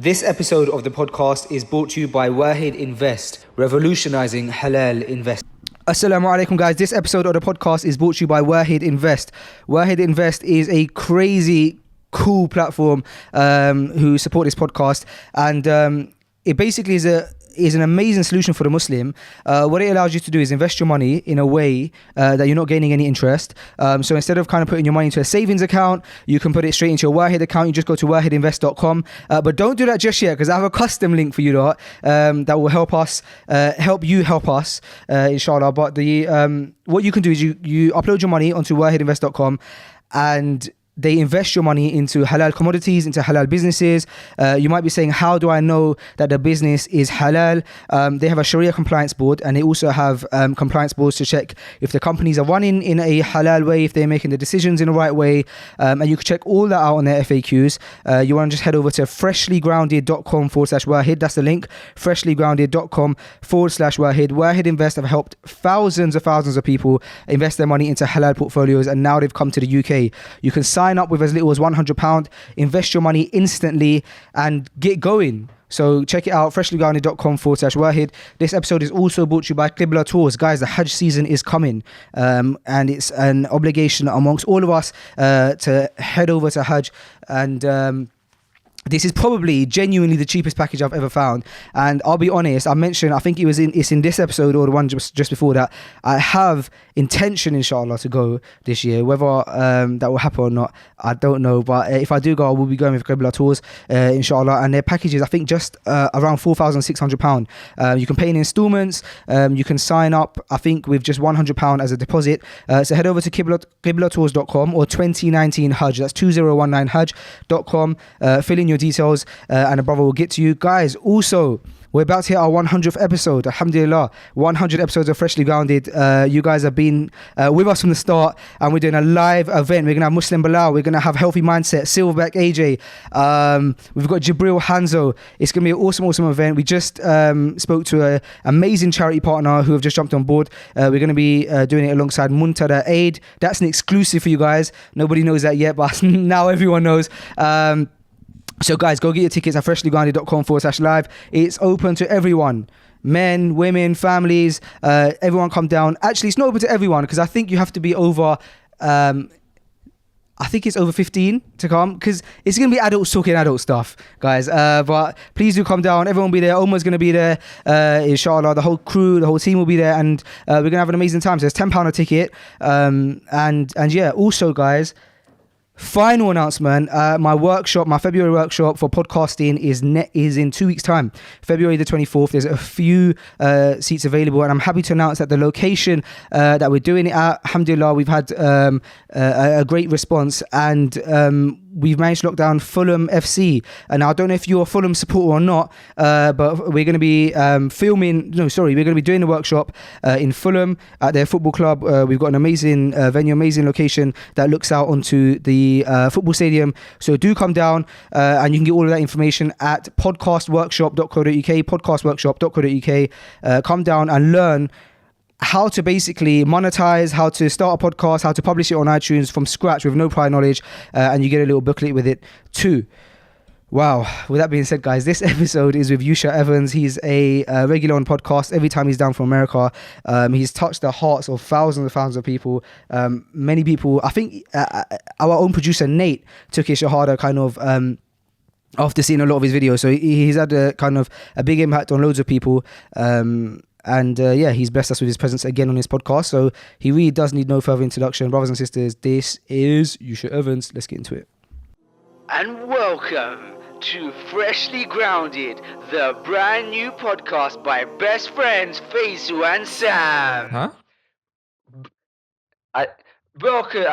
This episode of the podcast is brought to you by Wahid Invest, revolutionizing halal invest. Assalamu alaikum guys, this episode of the podcast is brought to you by Wahid Invest. Wahid Invest is a crazy cool platform who support this podcast, and it basically is an amazing solution for the Muslim. What it allows you to do is invest your money in a way that you're not gaining any interest. So instead of kind of putting your money into a savings account, you can put it straight into your Wahid account. You just go to wahidinvest.com. But don't do that just yet, because I have a custom link for you lot that will help us, help us, inshallah. But what you can do is you upload your money onto wahidinvest.com, and they invest your money into halal commodities, into halal businesses. You might be saying, how do I know that the business is halal? They have a Sharia compliance board, and they also have compliance boards to check if the companies are running in a halal way, if they're making the decisions in the right way. And you can check all that out on their FAQs. You want to just head over to freshlygrounded.com/Wahid. That's the link, freshlygrounded.com/Wahid. Wahid Invest have helped thousands of people invest their money into halal portfolios, and now they've come to the UK. You can sign up with as little as £100, invest your money instantly, and get going. So check it out, freshlygrounded.com/Wahid. This episode is also brought to you by Qibla Tours. Guys, the Hajj season is coming, and it's an obligation amongst all of us to head over to Hajj, and this is probably genuinely the cheapest package I've ever found. And I'll be honest, I mentioned, I think it's in this episode or the one just before that, I have intention, inshallah, to go this year. Whether that will happen or not, I don't know. But if I do go, I will be going with Qibla Tours, inshallah. And their packages, I think, just around £4,600. You can pay in installments. You can sign up, I think, with just £100 as a deposit. So head over to qiblatours.com or 2019 Hajj. That's 2019hajj.com. Fill in your details, and a brother will get to you. Guys, also, we're about to hit our 100th episode. Alhamdulillah, 100 episodes of Freshly Grounded. You guys have been with us from the start, and we're doing a live event. We're going to have Muslim Bilal. We're going to have Healthy Mindset, Silverback AJ. We've got Jibril Hanzo. It's going to be an awesome event. We just spoke to an amazing charity partner who have just jumped on board. We're going to be doing it alongside Muntada Aid. That's an exclusive for you guys. Nobody knows that yet, but now everyone knows. So guys, go get your tickets at freshlygrounded.com/live. It's open to everyone. Men, women, families, everyone come down. Actually, it's not open to everyone, because I think you have to be over, I think it's over 15 to come, because it's going to be adults talking adult stuff, guys. But please do come down. Everyone will be there. Omar's going to be there, inshallah. The whole crew, the whole team will be there, and we're going to have an amazing time. So it's £10 a ticket. And yeah, also, guys, final announcement, my February workshop for podcasting is in 2 weeks time, February the 24th. There's a few seats available, and I'm happy to announce that the location that we're doing it at, alhamdulillah, we've had a great response, and we've managed to lock down Fulham FC. And I don't know if you're a Fulham supporter or not, but we're going to be we're going to be doing the workshop in Fulham at their football club. We've got an amazing venue, amazing location that looks out onto the football stadium. So do come down, and you can get all of that information at podcastworkshop.co.uk. Come down and learn how to basically monetize, how to start a podcast, how to publish it on iTunes from scratch with no prior knowledge, and you get a little booklet with it too. Wow. With that being said, guys, this episode is with Yusha Evans. He's a regular on podcast every time he's down from America. He's touched the hearts of thousands of people. Many people, I think our own producer Nate took his shahada kind of after seeing a lot of his videos. So he's had a kind of a big impact on loads of people. And he's blessed us with his presence again on his podcast. So he really does need no further introduction. Brothers and sisters, this is Yusha Evans. Let's get into it. And welcome to Freshly Grounded, the brand new podcast by best friends Faisu and Sam. Huh? I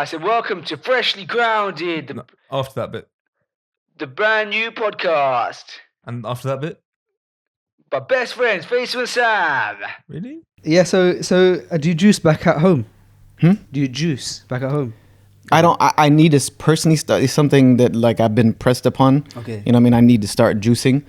said welcome to Freshly Grounded, After that bit. the brand new podcast And after that bit? by best friends Faisu and Sam. Really? Yeah, so do you juice back at home? Hmm? Do you juice back at home? I need to personally start. It's something that like I've been pressed upon. Okay. You know what I mean? I need to start juicing.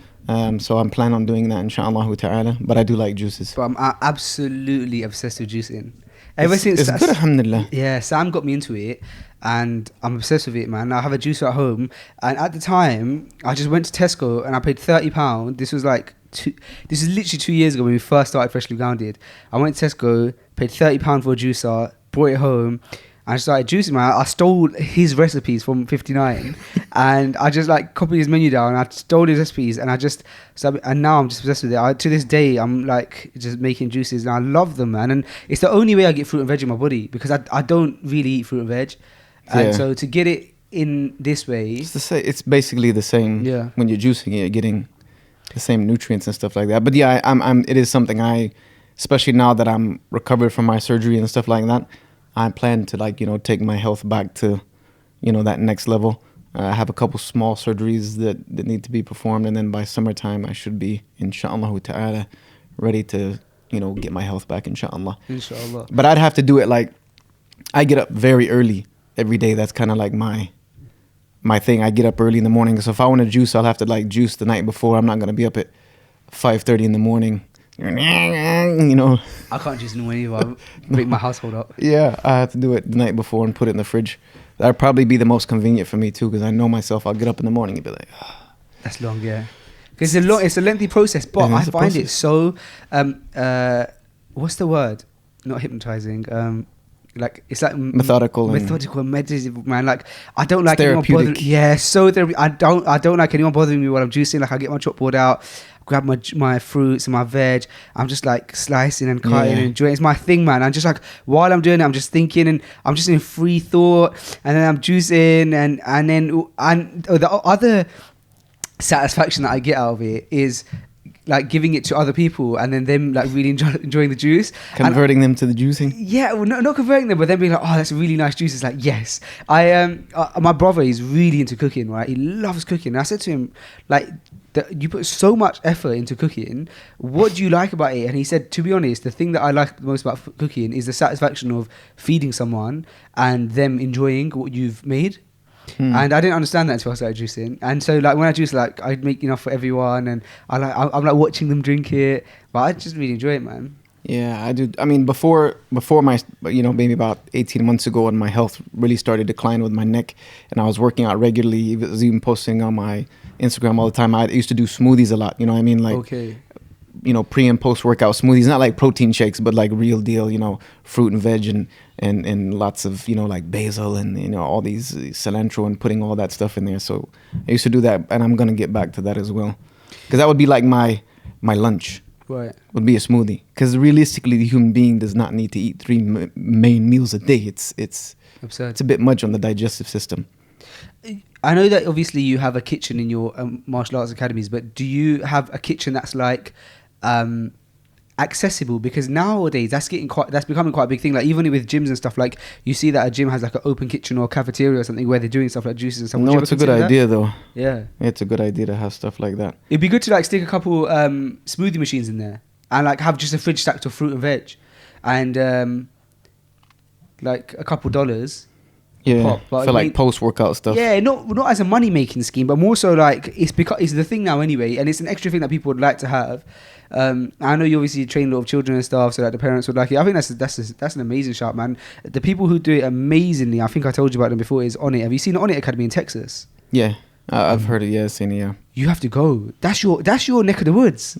So I'm planning on doing that, inshallah ta'ala. But I do like juices. But I'm absolutely obsessed with juicing. Ever since it's good, alhamdulillah. Yeah, Sam got me into it, and I'm obsessed with it, man. I have a juicer at home, and at the time, I just went to Tesco and I paid £30. This was like this is literally 2 years ago when we first started Freshly Grounded. I went to Tesco, paid £30 for a juicer, brought it home. I started juicing, man. I stole his recipes from 59 and I just like copied his menu down. I stole his recipes and and now I'm just obsessed with it. To this day, I'm like just making juices and I love them, man. And it's the only way I get fruit and veg in my body because I don't really eat fruit and veg. And so to get it in this way... It's basically the same. Yeah. When you're juicing it, you're getting the same nutrients and stuff like that. But yeah, it is something especially now that I'm recovered from my surgery and stuff like that, I plan to take my health back to, that next level. I have a couple small surgeries that need to be performed, and then by summertime I should be, inshallah ta'ala, ready to, get my health back, inshallah. Inshallah. But I'd have to do it I get up very early every day. That's kind of like my thing. I get up early in the morning. So if I want to juice, I'll have to juice the night before. I'm not going to be up at 5:30 in the morning. I can't juice in the morning either. I'll break my household up. Yeah, I have to do it the night before and put it in the fridge. That'd probably be the most convenient for me too, because I know myself. I'll get up in the morning and be like, That's long, yeah. Because it's a lengthy process, but I find it so what's the word? Not hypnotizing. It's like methodical and meditative, man. I don't like anyone therapeutic. bothering. Yeah, so I don't like anyone bothering me while I'm juicing. I get my chalkboard out, grab my fruits and my veg. I'm just slicing and cutting and enjoying. It's my thing, man. I'm just while I'm doing it, I'm just thinking and I'm just in free thought, and then I'm juicing and then the other satisfaction that I get out of it is giving it to other people and then them really enjoying the juice, converting them to the juicing. Yeah, well, not converting them, but then being oh, that's a really nice juice. It's yes. My brother is really into cooking, right? He loves cooking. And I said to him, you put so much effort into cooking. What do you like about it? And he said, to be honest, the thing that I like the most about cooking is the satisfaction of feeding someone and them enjoying what you've made. And I didn't understand that until I started juicing. And so when I juice, I'd make enough for everyone, and I'm watching them drink it. But I just really enjoy it, man. Yeah, I do. I mean, before my, maybe about 18 months ago, when my health really started to decline with my neck, and I was working out regularly, I was even posting on my Instagram all the time. I used to do smoothies a lot. You know what I mean? Okay. Pre and post workout smoothies, not like protein shakes, but real deal, fruit and veg and lots of, basil and, all these cilantro and putting all that stuff in there. So I used to do that, and I'm going to get back to that as well. Because that would be my lunch. Right. Would be a smoothie. Because realistically, the human being does not need to eat 3 main meals a day. It's absurd. It's a bit much on the digestive system. I know that obviously you have a kitchen in your martial arts academies, but do you have a kitchen that's accessible? Because nowadays that's becoming quite a big thing. Even with gyms and stuff, you see that a gym has an open kitchen or a cafeteria or something where they're doing stuff like juices and stuff. No, it's a good idea though. Yeah, it's a good idea to have stuff like that. It'd be good to stick a couple smoothie machines in there and have just a fridge stacked of fruit and veg, and a couple dollars. Yeah, for post workout stuff. Yeah, not as a money making scheme, but more so it's the thing now anyway, and it's an extra thing that people would like to have. I know you obviously train a lot of children and stuff, so that the parents would like it. I think that's an amazing shout, man. The people who do it amazingly, I think I told you about them before, is On It. Have you seen On It Academy in Texas? Yeah, I've heard it. Yeah, seen it. Yeah, you have to go. That's your neck of the woods.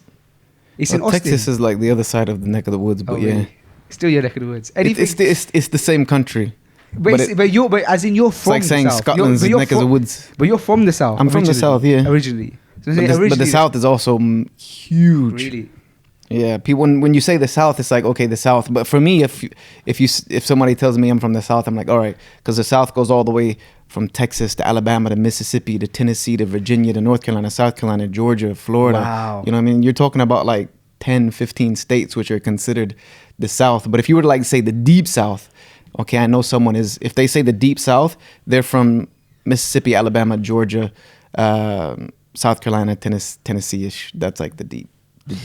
It's in Austin. Texas is the other side of the neck of the woods, but really? Still your neck of the woods. It's the same country. But as in you're from the South. It's like saying Scotland's neck of the woods. But you're from the South. I'm from the South, yeah. Originally. But the South is also huge. Really? Yeah, people when you say the South, it's okay, the South. But for me, if somebody tells me I'm from the South, I'm like, all right, because the South goes all the way from Texas to Alabama to Mississippi to Tennessee to Virginia to North Carolina, South Carolina, Georgia, Florida. Wow. You know what I mean? You're talking about 10, 15 states which are considered the South. But if you were to say the Deep South, okay, I know someone is. If they say the Deep South, they're from Mississippi, Alabama, Georgia, South Carolina, Tennessee-ish. That's the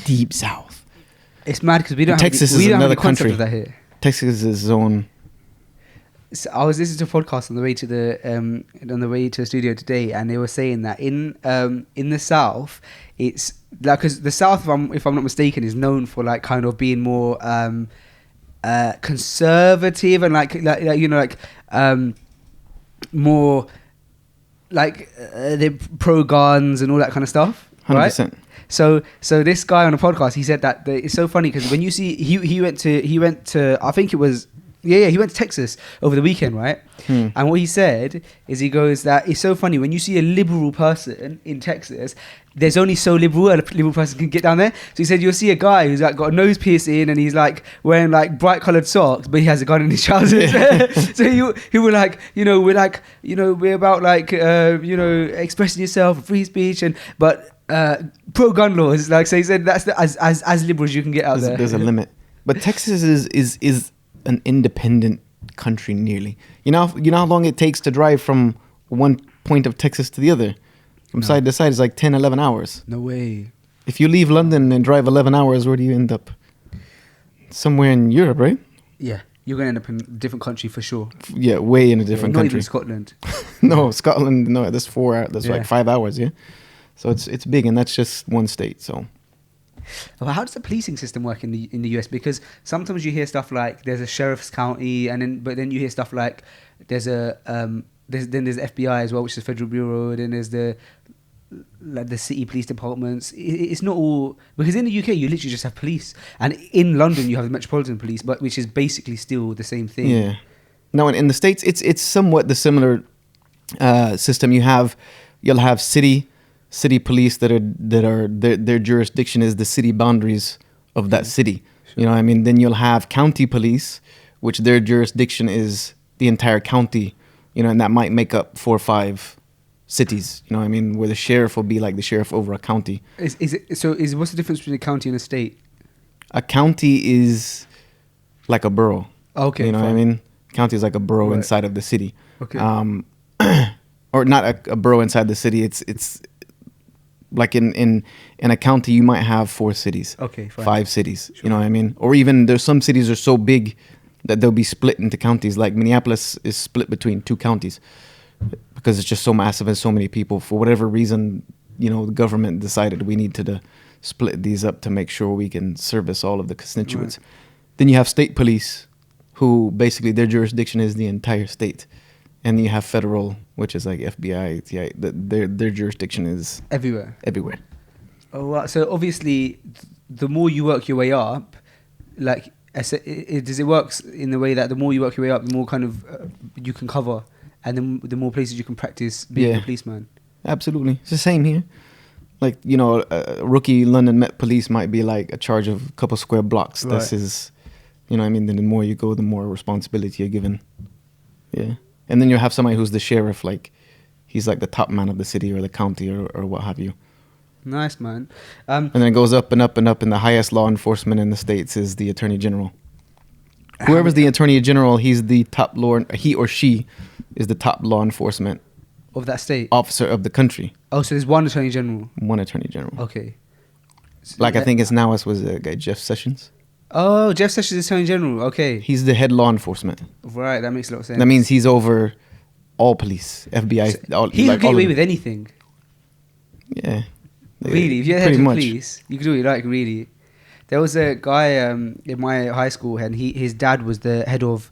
Deep South. It's mad because we don't Texas have is another concept country. of that here. Texas is its own. So I was listening to a podcast on the way to the studio today, and they were saying that in the South, it's because the South, if I'm not mistaken, is known for kind of being more conservative and like you know more like they're pro guns and all that kind of stuff, right? 100%. So this guy on the podcast, he said that it's so funny because when you see he went to I think it was he went to Texas over the weekend, right? And what he said is he goes that it's so funny when you see a liberal person in Texas. There's only so liberal a liberal person can get down there. So he said you'll see a guy who's like got a nose piercing and he's like wearing like bright coloured socks, but he has a gun in his trousers. So he was like, we're about like expressing yourself, free speech, but pro gun laws. Like, so he said that's as liberal as you can get out there. There's a limit, but Texas is an independent country nearly. You know how long it takes to drive from one point of Texas to the other. From side to side is like 10, 11 hours. No way. If you leave London and drive 11 hours, where do you end up? Somewhere in Europe, right? Yeah, you're going to end up in a different country for sure. Yeah, way in a different not country. Even Scotland. No, Scotland, no, that's 4 hours. That's Yeah. like 5 hours, yeah? So it's big, and that's just one state, so... Well, how does the policing system work in the US? Because sometimes you hear stuff like there's a sheriff's county, but then you hear stuff like there's a... there's FBI as well, which is Federal Bureau, and then there's the city police departments. It's not all, because in the UK you literally just have police, and in London you have the Metropolitan Police, but which is basically still the same thing. Yeah. No, in the States it's somewhat the similar system. You'll have city police that are their jurisdiction is the city boundaries of that city. Sure. You know what I mean? Then you'll have county police, which their jurisdiction is the entire county. You know, and that might make up 4 or 5 cities. You know what I mean? Where the sheriff will be like the sheriff over a county. What's the difference between a county and a state? A county is like a borough. Okay, you know fine. what I mean? County is like a borough Right. inside of the city. Okay. Or not a borough inside the city. It's like in a county you might have 4 cities. Okay, fine. 5 cities. Sure. You know what I mean? Or even there's some cities are so big that they'll be split into counties. Like Minneapolis is split between 2 counties because it's just so massive and so many people. For whatever reason, the government decided we need to split these up to make sure we can service all of the constituents. Right. Then you have state police, who basically their jurisdiction is the entire state. And you have federal, which is like FBI, TI. Their jurisdiction is Everywhere. Oh, wow. So obviously, the more you work your way up, like, does it work in the way that the more you work your way up, the more kind of you can cover, and the more places you can practice being a policeman? Absolutely. It's the same here. Like, a rookie London Met Police might be like a charge of a couple square blocks. Right. This is, then the more you go, the more responsibility you're given. Yeah. And then you have somebody who's the sheriff, like he's like the top man of the city or the county or what have you. Nice, man. And then it goes up and up and up, and the highest law enforcement in the States is the Attorney General. Whoever's the Attorney General, he's the top he or she is the top law enforcement Of that state? officer of the country. Oh, so there's one Attorney General. One Attorney General. Okay. So Like I think it's now it was guy Jeff Sessions. Oh, Jeff Sessions is Attorney General. Okay. He's the head law enforcement. Right, that makes a lot of sense. That means he's over all police, FBI. So he could get away with anything. Yeah. Really, if you're the head Pretty of the much. police, you could do what you like, really. There was a guy in my high school, and his dad was the head of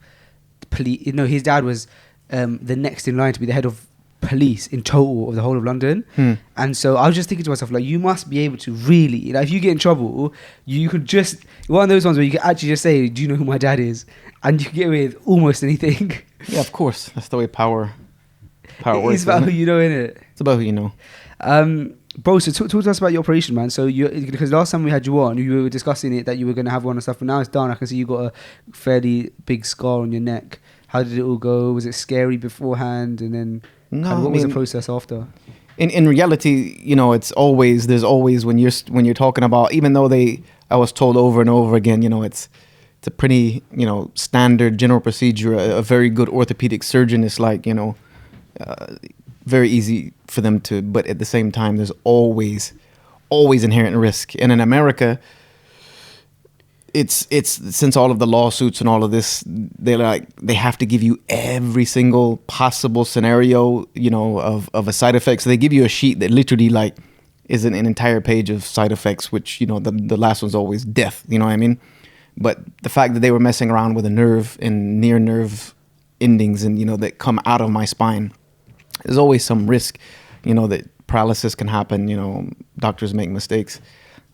police. No, his dad was the next in line to be the head of police in total of the whole of London. And so I was just thinking to myself, like, you must be able to really, like, if you get in trouble, you could just, one of those ones where you can actually just say, do you know who my dad is? And you can get away with almost anything. Yeah, of course. That's the way power works. It's about isn't who it? you know, innit? It's about who you know. Bro, so talk to us about your operation, man. So because last time we had you on, you were discussing it that you were going to have one and stuff, but now it's done. I can see you got a fairly big scar on your neck. How did it all go? Was it scary beforehand, and then what was the process after? In reality, it's always there's always when you're talking about, even though I was told over and over again, it's a pretty standard general procedure. A very good orthopedic surgeon is like very easy for them to, but at the same time, there's always inherent risk. And in America, it's since all of the lawsuits and all of this, they have to give you every single possible scenario, of a side effect. So they give you a sheet that literally like is an entire page of side effects, which, the last one's always death. You know what I mean? But the fact that they were messing around with a nerve and near nerve endings and, that come out of my spine, there's always some risk, that paralysis can happen, doctors make mistakes.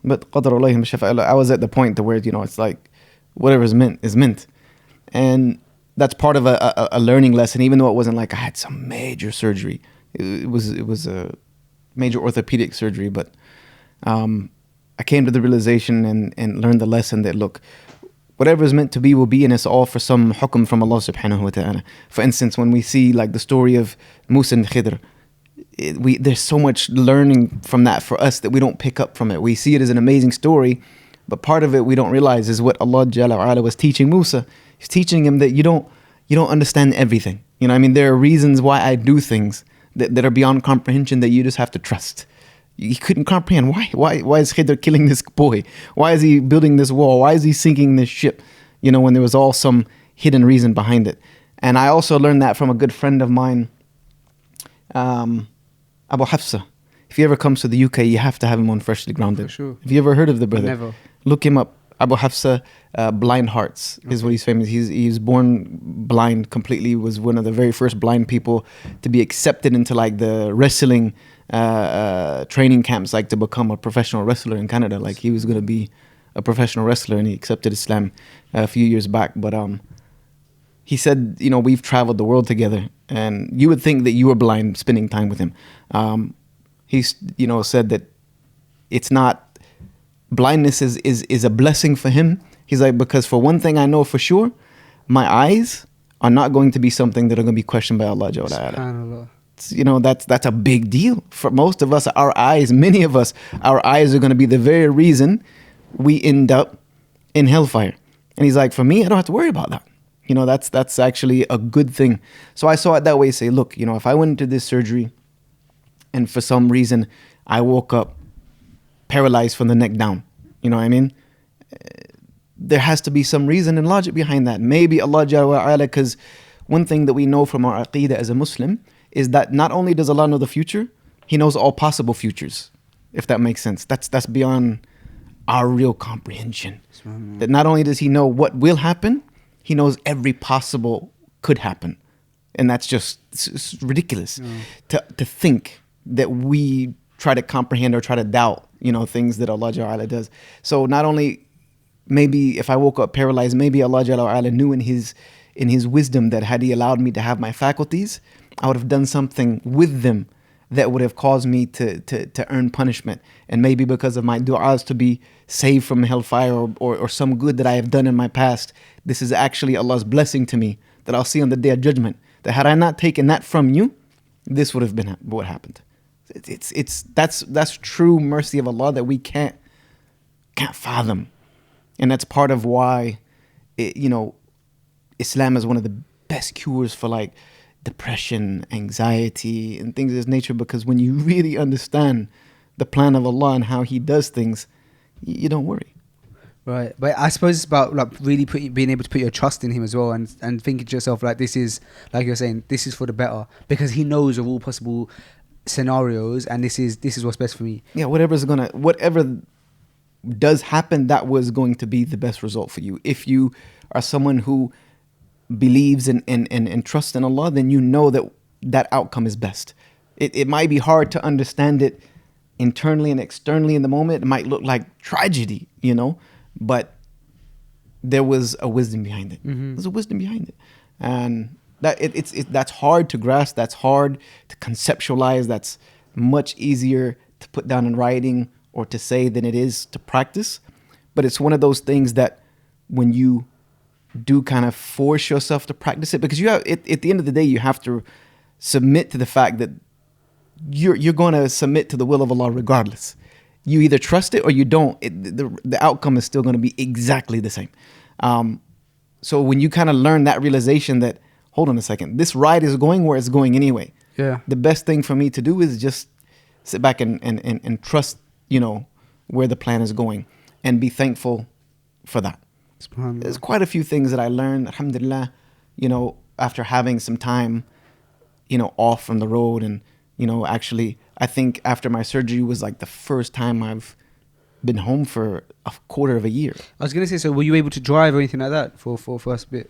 But I was at the point to where, it's like whatever is meant is meant. And that's part of a learning lesson, even though it wasn't like I had some major surgery. It was a major orthopedic surgery, but I came to the realization and learned the lesson that, look, whatever is meant to be will be, and it's all for some hukm from Allah subhanahu wa ta'ala. For instance, when we see like the story of Musa and Khidr, there's so much learning from that for us that we don't pick up from it. We see it as an amazing story, but part of it we don't realize is what Allah Jalla wa Ala was teaching Musa. He's teaching him that you don't understand everything. There are reasons why I do things that are beyond comprehension that you just have to trust. He couldn't comprehend why is Khidr killing this boy? Why is he building this wall? Why is he sinking this ship? When there was all some hidden reason behind it. And I also learned that from a good friend of mine, Abu Hafsa. If he ever comes to the UK, you have to have him on Freshly Grounded. For sure. Have you ever heard of the brother? Never. Look him up. Abu Hafsa, Blind Hearts is what he's famous. He's born blind completely. Was one of the very first blind people to be accepted into like the wrestling training camps, like to become a professional wrestler in Canada. Like he was going to be a professional wrestler, and he accepted Islam a few years back. But he said, we've traveled the world together, and you would think that you were blind spending time with him. He's said that it's not. Blindness is a blessing for him. He's like, because for one thing I know for sure, my eyes are not going to be something that are going to be questioned by Allah Jalla. That's a big deal for most of us. Many of us, our eyes are going to be the very reason we end up in hellfire. And he's like, for me, I don't have to worry about that. That's actually a good thing. So I saw it that way. Say, look, if I went into this surgery and for some reason I woke up paralyzed from the neck down, there has to be some reason and logic behind that. Maybe Allah Jalla wa Ala, because one thing that we know from our aqeedah as a Muslim is that not only does Allah know the future, He knows all possible futures, if that makes sense. That's beyond our real comprehension. That not only does He know what will happen, He knows every possible could happen. And that's just it's ridiculous to think that we try to comprehend or try to doubt, things that Allah Jalla wa Ala does. So not only maybe if I woke up paralyzed, maybe Allah Jalla wa Ala knew in his wisdom that had He allowed me to have my faculties, I would have done something with them that would have caused me to earn punishment. And maybe because of my du'as to be saved from hellfire or some good that I have done in my past, this is actually Allah's blessing to me that I'll see on the Day of Judgment. That had I not taken that from you, this would have been what happened. That's true mercy of Allah that we can't fathom. And that's part of why, Islam is one of the best cures for like depression, anxiety, and things of this nature. Because when you really understand the plan of Allah and how He does things, you don't worry. Right, but I suppose it's about like really being able to put your trust in Him as well, and thinking to yourself like, this is, like you're saying, this is for the better, because He knows of all possible scenarios, and this is what's best for me. Yeah, whatever does happen, that was going to be the best result for you. If you are someone who believes and trusts in Allah, then you know that outcome is best. It might be hard to understand it internally and externally in the moment. It might look like tragedy, but there was a wisdom behind it. There's a wisdom behind it, and that that's hard to grasp. That's hard to conceptualize. That's much easier to put down in writing or to say than it is to practice. But it's one of those things that when you do kind of force yourself to practice it, because you have at the end of the day, you have to submit to the fact that you're going to submit to the will of Allah regardless. You either trust it or you don't. The outcome is still going to be exactly the same. So when you kind of learn that realization that, hold on a second, this ride is going where it's going anyway. Yeah. The best thing for me to do is just sit back and trust, where the plan is going, and be thankful for that. There's quite a few things that I learned, alhamdulillah, after having some time, off from the road. And, actually, I think after my surgery was like the first time I've been home for a quarter of a year. I was gonna say, so were you able to drive or anything like that for first bit?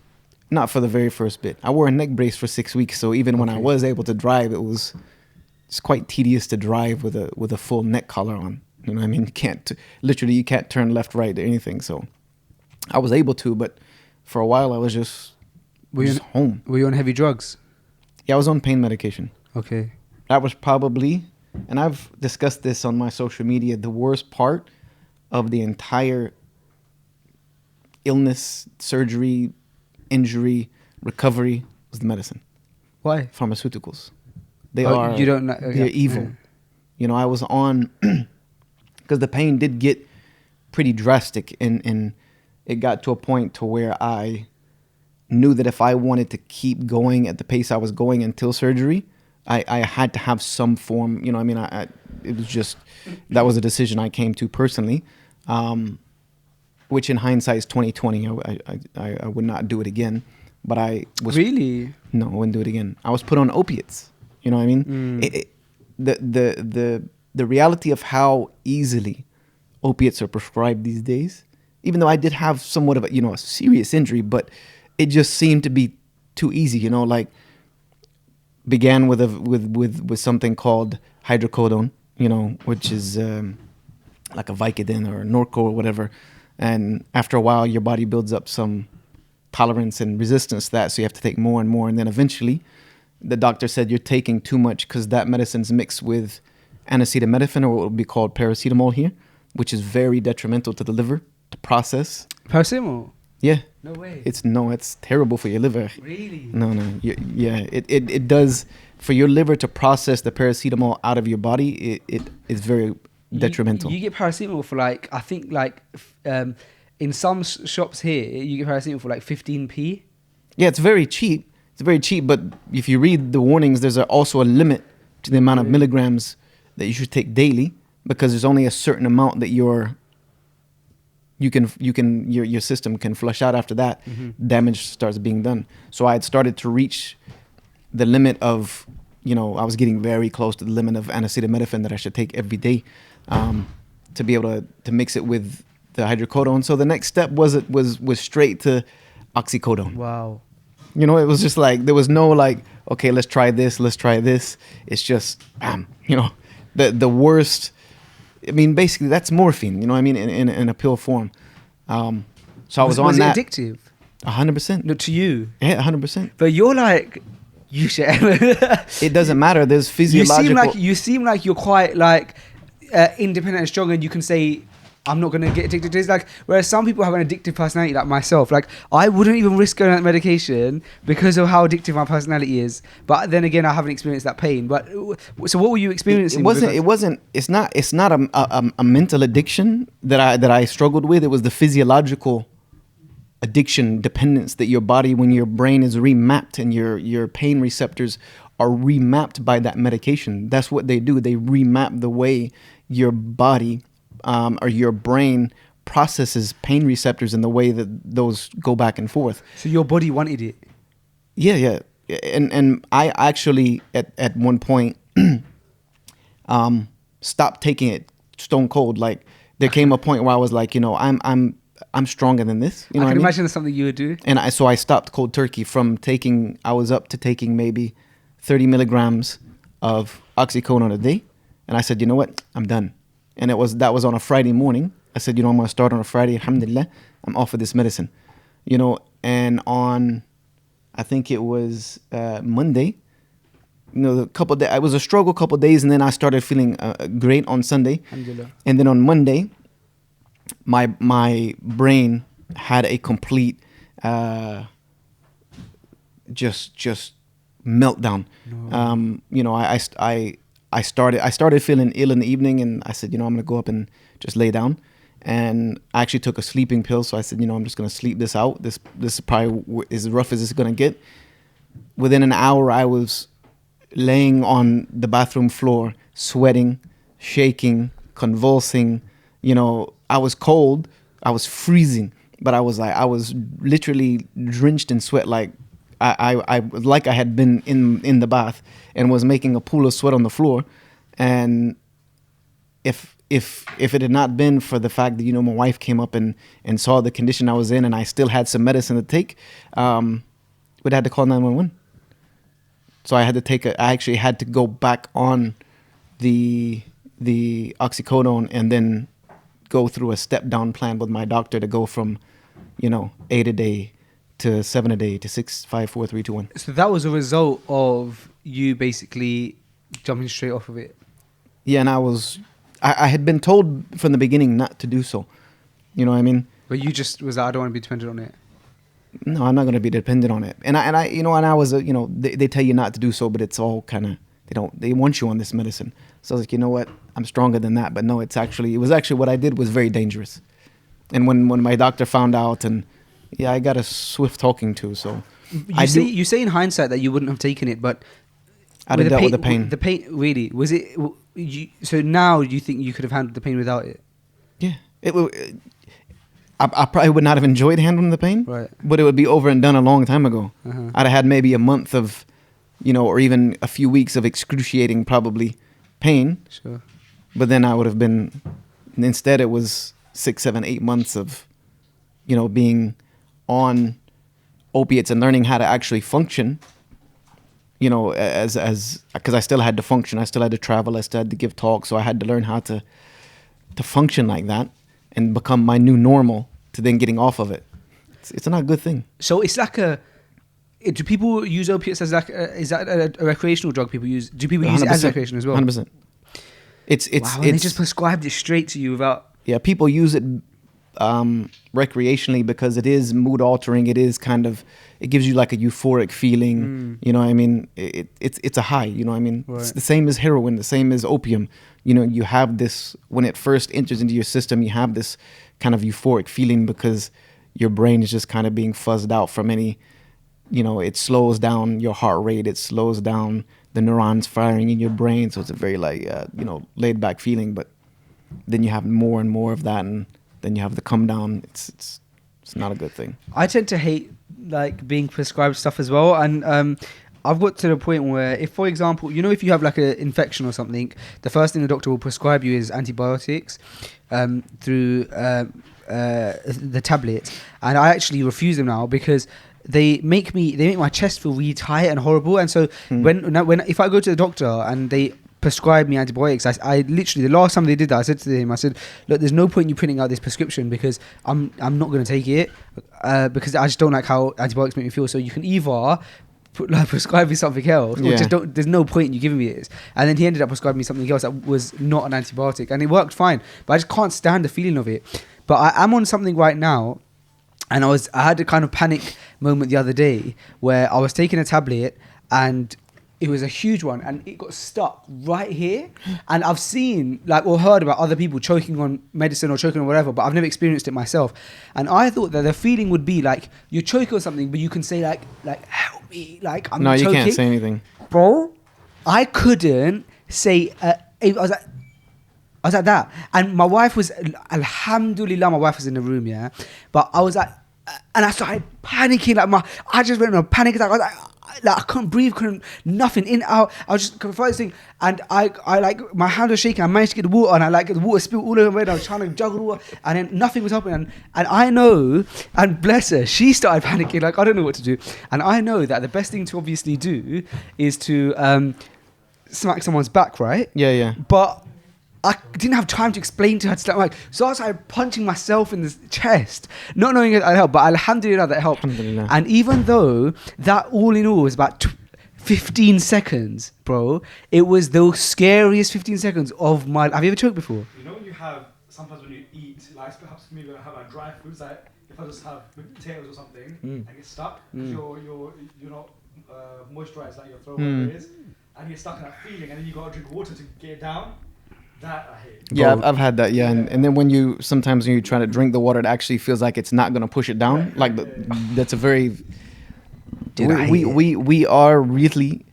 Not for the very first bit. I wore a neck brace for 6 weeks, so even when I Okay. was able to drive, it's quite tedious to drive with a full neck collar on. You know what I mean? You can't turn left, right, or anything. So I was able to, but for a while I was just home. Were you on heavy drugs? Yeah, I was on pain medication. Okay. That was probably, and I've discussed this on my social media, the worst part of the entire illness, surgery, injury, recovery was the medicine. Why? Pharmaceuticals. They're evil. Yeah. You know, I was on, because the pain did get pretty drastic, and it got to a point to where I knew that if I wanted to keep going at the pace I was going until surgery, I had to have some form, you know, I mean, it was just, that was a decision I came to personally, which in hindsight is 2020. I would not do it again, but I was... Really? No, I wouldn't do it again. I was put on opiates. You know what I mean? The reality of how easily opiates are prescribed these days, even though I did have somewhat of a serious injury, but it just seemed to be too easy, you know, like began with something called hydrocodone, you know, which is like a Vicodin or a Norco or whatever. And after a while, your body builds up some tolerance and resistance to that, so you have to take more and more. And then eventually, the doctor said you're taking too much because that medicine's mixed with acetaminophen, or what would be called paracetamol here, which is very detrimental to the liver to process. Paracetamol? Yeah. No way. It's terrible for your liver. Really? No. Yeah. It does, for your liver to process the paracetamol out of your body. It is very detrimental. You get paracetamol for like, I think like in some shops here, you get paracetamol for like 15p. Yeah, it's very cheap. It's very cheap, but if you read the warnings, there's also a limit to the amount of milligrams that you should take daily, because there's only a certain amount that your system can flush out. After that, damage starts being done. So I had started to reach the limit of, I was getting very close to the limit of acetaminophen that I should take every day to be able to mix it with the hydrocodone. So the next step was straight to oxycodone. Wow. It was just like, there was no like, okay, let's try this. It's just, the worst. I mean, basically that's morphine, you know what I mean, in a pill form. So I was on that. Was it addictive? 100%. No, to you? Yeah, 100%. But you're like, It doesn't matter. There's physiological. You seem like you're quite like independent and strong, and you can say, I'm not going to get addicted to this. Like, whereas some people have an addictive personality, like myself. Like, I wouldn't even risk going on that medication because of how addictive my personality is. But then again, I haven't experienced that pain. But so, what were you experiencing? It's not a mental addiction that I struggled with. It was the physiological addiction dependence that your body, when your brain is remapped and your pain receptors are remapped by that medication. That's what they do. They remap the way your body or your brain processes pain receptors in the way that those go back and forth. So your body wanted it? Yeah. And I actually at one point stopped taking it stone cold. Like, there came a point where I was like, I'm stronger than this. I can imagine that's something you would do. And so I stopped cold turkey from taking. I was up to taking maybe 30 milligrams of oxycodone a day, and I said, you know what, I'm done. And that was on a Friday morning. I said, I'm going to start on a Friday. Alhamdulillah, I'm off of this medicine. And on, I think it was Monday. A couple days. It was a struggle, couple days, and then I started feeling great on Sunday. Alhamdulillah. And then on Monday, my brain had a complete just meltdown. No. I started feeling ill in the evening, and I said, I'm going to go up and just lay down. And I actually took a sleeping pill. So I said, I'm just going to sleep this out. This is probably as rough as it's going to get. Within an hour, I was laying on the bathroom floor, sweating, shaking, convulsing. I was cold. I was freezing, but I was literally drenched in sweat. Like I had been in the bath and was making a pool of sweat on the floor. And if if it had not been for the fact that, you know, my wife came up and saw the condition I was in, and I still had some medicine to take, we'd had to call 911. So I actually had to go back on the oxycodone and then go through a step down plan with my doctor to go from, you know, 8 a day to 7 a day to 6, 5, 4, 3, 2, 1. So that was a result of you basically jumping straight off of it. Yeah, and I had been told from the beginning not to do so. You know what I mean? But you just was like, I don't want to be dependent on it. No, I'm not going to be dependent on it. And I you know, and I was, you know, they tell you not to do so, but it's all kind of, they want you on this medicine. So I was like, you know what? I'm stronger than that. But no, it was actually what I did was very dangerous. And when my doctor found out, and yeah, I got a swift talking to. So you say in hindsight that you wouldn't have taken it, but I'd have dealt with the pain. The pain, really, was it? So now you think you could have handled the pain without it? Yeah, I probably would not have enjoyed handling the pain, right? But it would be over and done a long time ago. Uh-huh. I'd have had maybe a month of, you know, or even a few weeks of excruciating probably pain. Sure. But then I would have been. Instead, it was 6, 7, 8 months of, you know, being on opiates and learning how to actually function. You know, as because I still had to function, I still had to travel, I still had to give talks, so I had to learn how to function like that and become my new normal to then getting off of it. It's not a good thing. So it's like do people use opiates as like is that a recreational drug people use? Do people use it as recreation as well? 100%. It's wow, and they just prescribed it straight to you without. Yeah, people use it recreationally because it is mood altering. It is kind of, it gives you like a euphoric feeling. You know what I mean? It's a high, you know what I mean? Right. It's the same as heroin, the same as opium. You know, you have this, when it first enters into your system, you have this kind of euphoric feeling because your brain is just kind of being fuzzed out from any, you know, it slows down your heart rate. It slows down the neurons firing in your brain. So it's a very like, you know, laid back feeling, but then you have more and more of that, and then you have the come down. It's not a good thing. I tend to hate like being prescribed stuff as well, and I've got to the point where, if, for example, you know, if you have like an infection or something, the first thing the doctor will prescribe you is antibiotics through the tablet, and I actually refuse them now because they make my chest feel really tight and horrible. And so when if I go to the doctor and they prescribe me antibiotics, I literally, the last time they did that, I said to him, I said, look, there's no point in you printing out this prescription because I'm not going to take it because I just don't like how antibiotics make me feel. So you can either prescribe me something else, or just don't. There's no point in you giving me this. And then he ended up prescribing me something else that was not an antibiotic, and it worked fine. But I just can't stand the feeling of it. But I am on something right now, and I had a kind of panic moment the other day where I was taking a tablet and it was a huge one, and it got stuck right here. And I've seen or heard about other people choking on medicine or choking on whatever, but I've never experienced it myself. And I thought that the feeling would be like you choke on something, but you can say like help me, like I'm choking. No, you can't say anything, bro. I couldn't say. I was like that, and my wife was, alhamdulillah, my wife was in the room, yeah. But I was like, and I started panicking, I just went in a panic attack. I was like I couldn't breathe, nothing in, out. I was just confusing, and I like my hand was shaking. I managed to get the water, and I the water spilled all over my head. I was trying to juggle the water, and then nothing was happening. And I know, and bless her, she started panicking, I don't know what to do. And I know that the best thing to obviously do is to smack someone's back, right? Yeah. But I didn't have time to explain to her to start, so I started punching myself in the chest, not knowing it helped, but alhamdulillah that helped. Alhamdulillah. And even though that all in all was about 15 seconds, bro, it was the scariest 15 seconds of my life. Have you ever choked before? You know when you have, sometimes when you eat, like perhaps maybe when I have dry foods, like if I just have potatoes or something, I get stuck, because you're not moisturized like your throat, whatever it is, and you're stuck in that feeling, and then you got to drink water to get it down. That I hate. Yeah, I've had that. Yeah, and then when you try to drink the water, it actually feels like it's not gonna push it down. That's a very. Dude, we are really.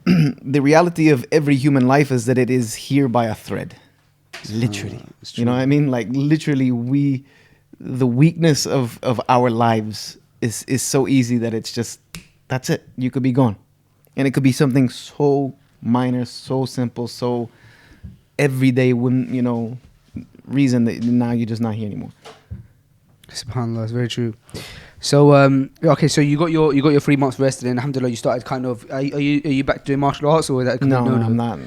The reality of every human life is that it is here by a thread, literally. You know what I mean? Like literally, the weakness of our lives is so easy that it's just, that's it. You could be gone, and it could be something so minor, so simple, so everyday, reason that now you're just not here anymore. SubhanAllah, that's very true. So okay, so you got your 3 months rest, and then alhamdulillah you started kind of. Are you back doing martial arts, or is that No, I'm not.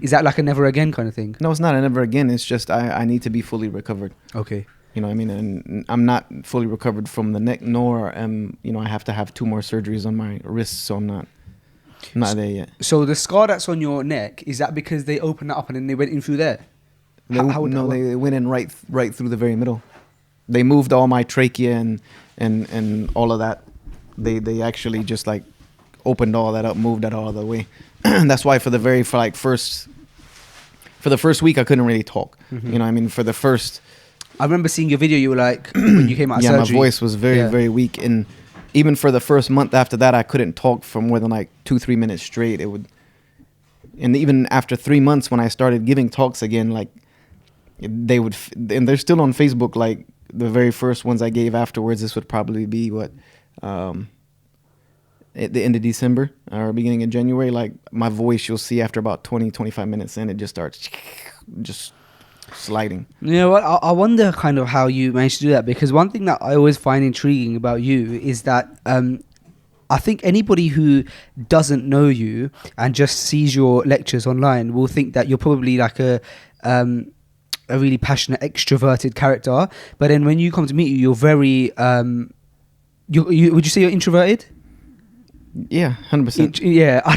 Is that like a never again kind of thing? No, it's not a never again. It's just I need to be fully recovered. Okay. You know what I mean? And I'm not fully recovered from the neck, nor I have to have 2 more surgeries on my wrists, so I'm not there yet. So the scar that's on your neck, is that because they opened it up and then they went in through there? They went in right through the very middle. They moved all my trachea and all of that. They actually just like opened all that up, moved that all the way. That's why for the first week I couldn't really talk. Mm-hmm. You know what I mean? For the first, I remember seeing your video. You were like, when you came out of surgery. My voice was very, very weak. And even for the first month after that, I couldn't talk for more than like 2-3 minutes straight. And even after 3 months, when I started giving talks again, like they would, and they're still on Facebook. Like the very first ones I gave afterwards, this would probably be at the end of December or beginning of January. Like my voice, you'll see after about 20-25 minutes, and it just starts just sliding. You know what? I wonder kind of how you managed to do that, because one thing that I always find intriguing about you is that I think anybody who doesn't know you and just sees your lectures online will think that you're probably like a really passionate, extroverted character. But then when you come to meet you, you're very would you say you're introverted? Yeah, 100%. Yeah, I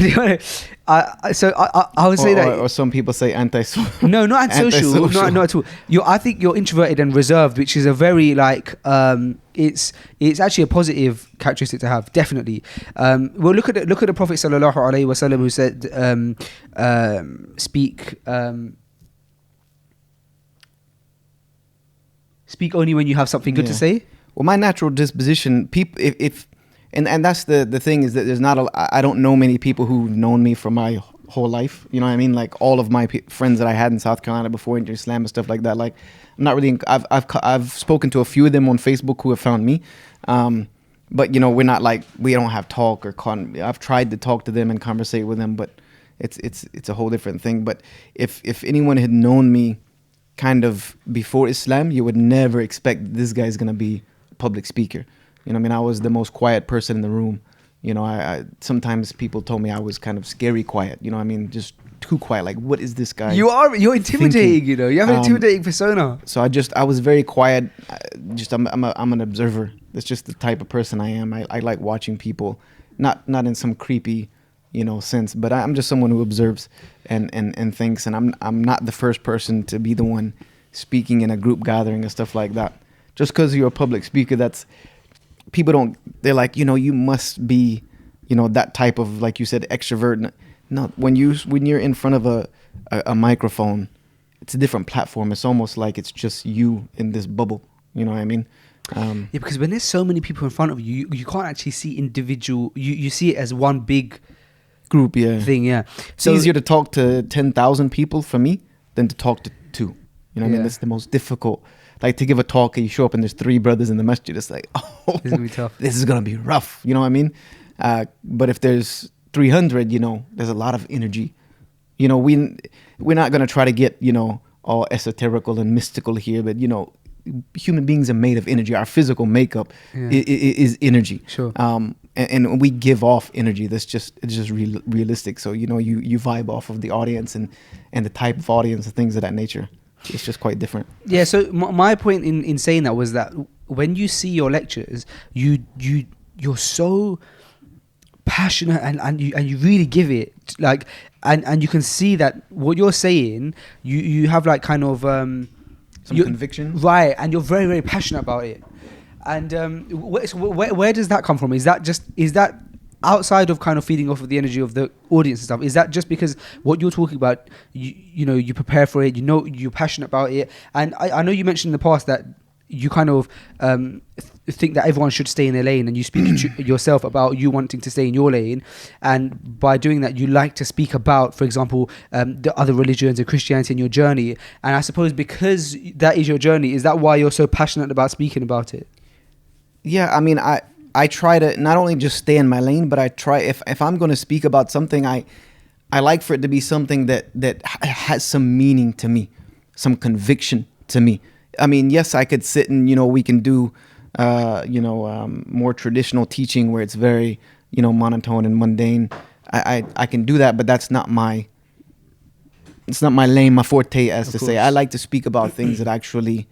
would say that. Or some people say antisocial. No, not antisocial. Not at all. I think you're introverted and reserved, which is a very it's actually a positive characteristic to have, definitely. Well, look at the Prophet sallallahu alaihi wasallam, who said, speak only when you have something good to say. Well, my natural disposition, people, and that's the thing, is that there's I don't know many people who've known me for my whole life. You know what I mean? Like all of my friends that I had in South Carolina before into Islam and stuff like that. Like I'm not really. I've spoken to a few of them on Facebook who have found me, but we're not like, we don't have talk or I've tried to talk to them and conversate with them, but it's a whole different thing. But if anyone had known me kind of before Islam, you would never expect this guy's gonna be a public speaker. You know what I mean? I was the most quiet person in the room. I sometimes people told me I was kind of scary quiet. You know what I mean? Just too quiet. Like, what is this guy? You're intimidating, thinking? You have an intimidating persona. So I was very quiet. I'm an observer. That's just the type of person I am. I like watching people, not in some creepy, sense, but I'm just someone who observes and thinks, and I'm not the first person to be the one speaking in a group gathering and stuff like that. Just because you're a public speaker, they're like, you must be, that type of, like you said, extrovert. No, when you're in front of a microphone, it's a different platform. It's almost like it's just you in this bubble. You know what I mean? Yeah, because when there's so many people in front of you, you can't actually see individual. You see it as one big group, thing. Yeah, it's easier to talk to 10,000 people for me than to talk to 2. You know what I mean? That's the most difficult. Like to give a talk and you show up and there's 3 brothers in the masjid, it's like, oh, this is gonna be tough. This is gonna be rough. You know what I mean? But if there's 300, there's a lot of energy. We're not gonna try to get all esoterical and mystical here, but human beings are made of energy. Our physical makeup is energy. Sure. And we give off energy. It's just realistic. So you vibe off of the audience and the type of audience and things of that nature. It's just quite different. Yeah. So my point in saying that was that when you see your lectures, you're so passionate and you really give it, like, and you can see that what you're saying, you have like kind of some conviction, right? And you're very, very passionate about it. And where does that come from? Is that outside of kind of feeding off of the energy of the audience and stuff? Is that just because what you're talking about, you prepare for it, you're passionate about it? And I know you mentioned in the past that you kind of think that everyone should stay in their lane, and you speak to yourself about you wanting to stay in your lane, and by doing that you like to speak about, for example, the other religions and Christianity and your journey. And I suppose because that is your journey, is that why you're so passionate about speaking about it? Yeah, I mean, I try to not only just stay in my lane, but I try, if I'm going to speak about something, I like for it to be something that has some meaning to me, some conviction to me. I mean, yes, I could sit and, we can do, more traditional teaching where it's very, monotone and mundane. I can do that, but it's not my lane, my forte, as to say. I like to speak about things that actually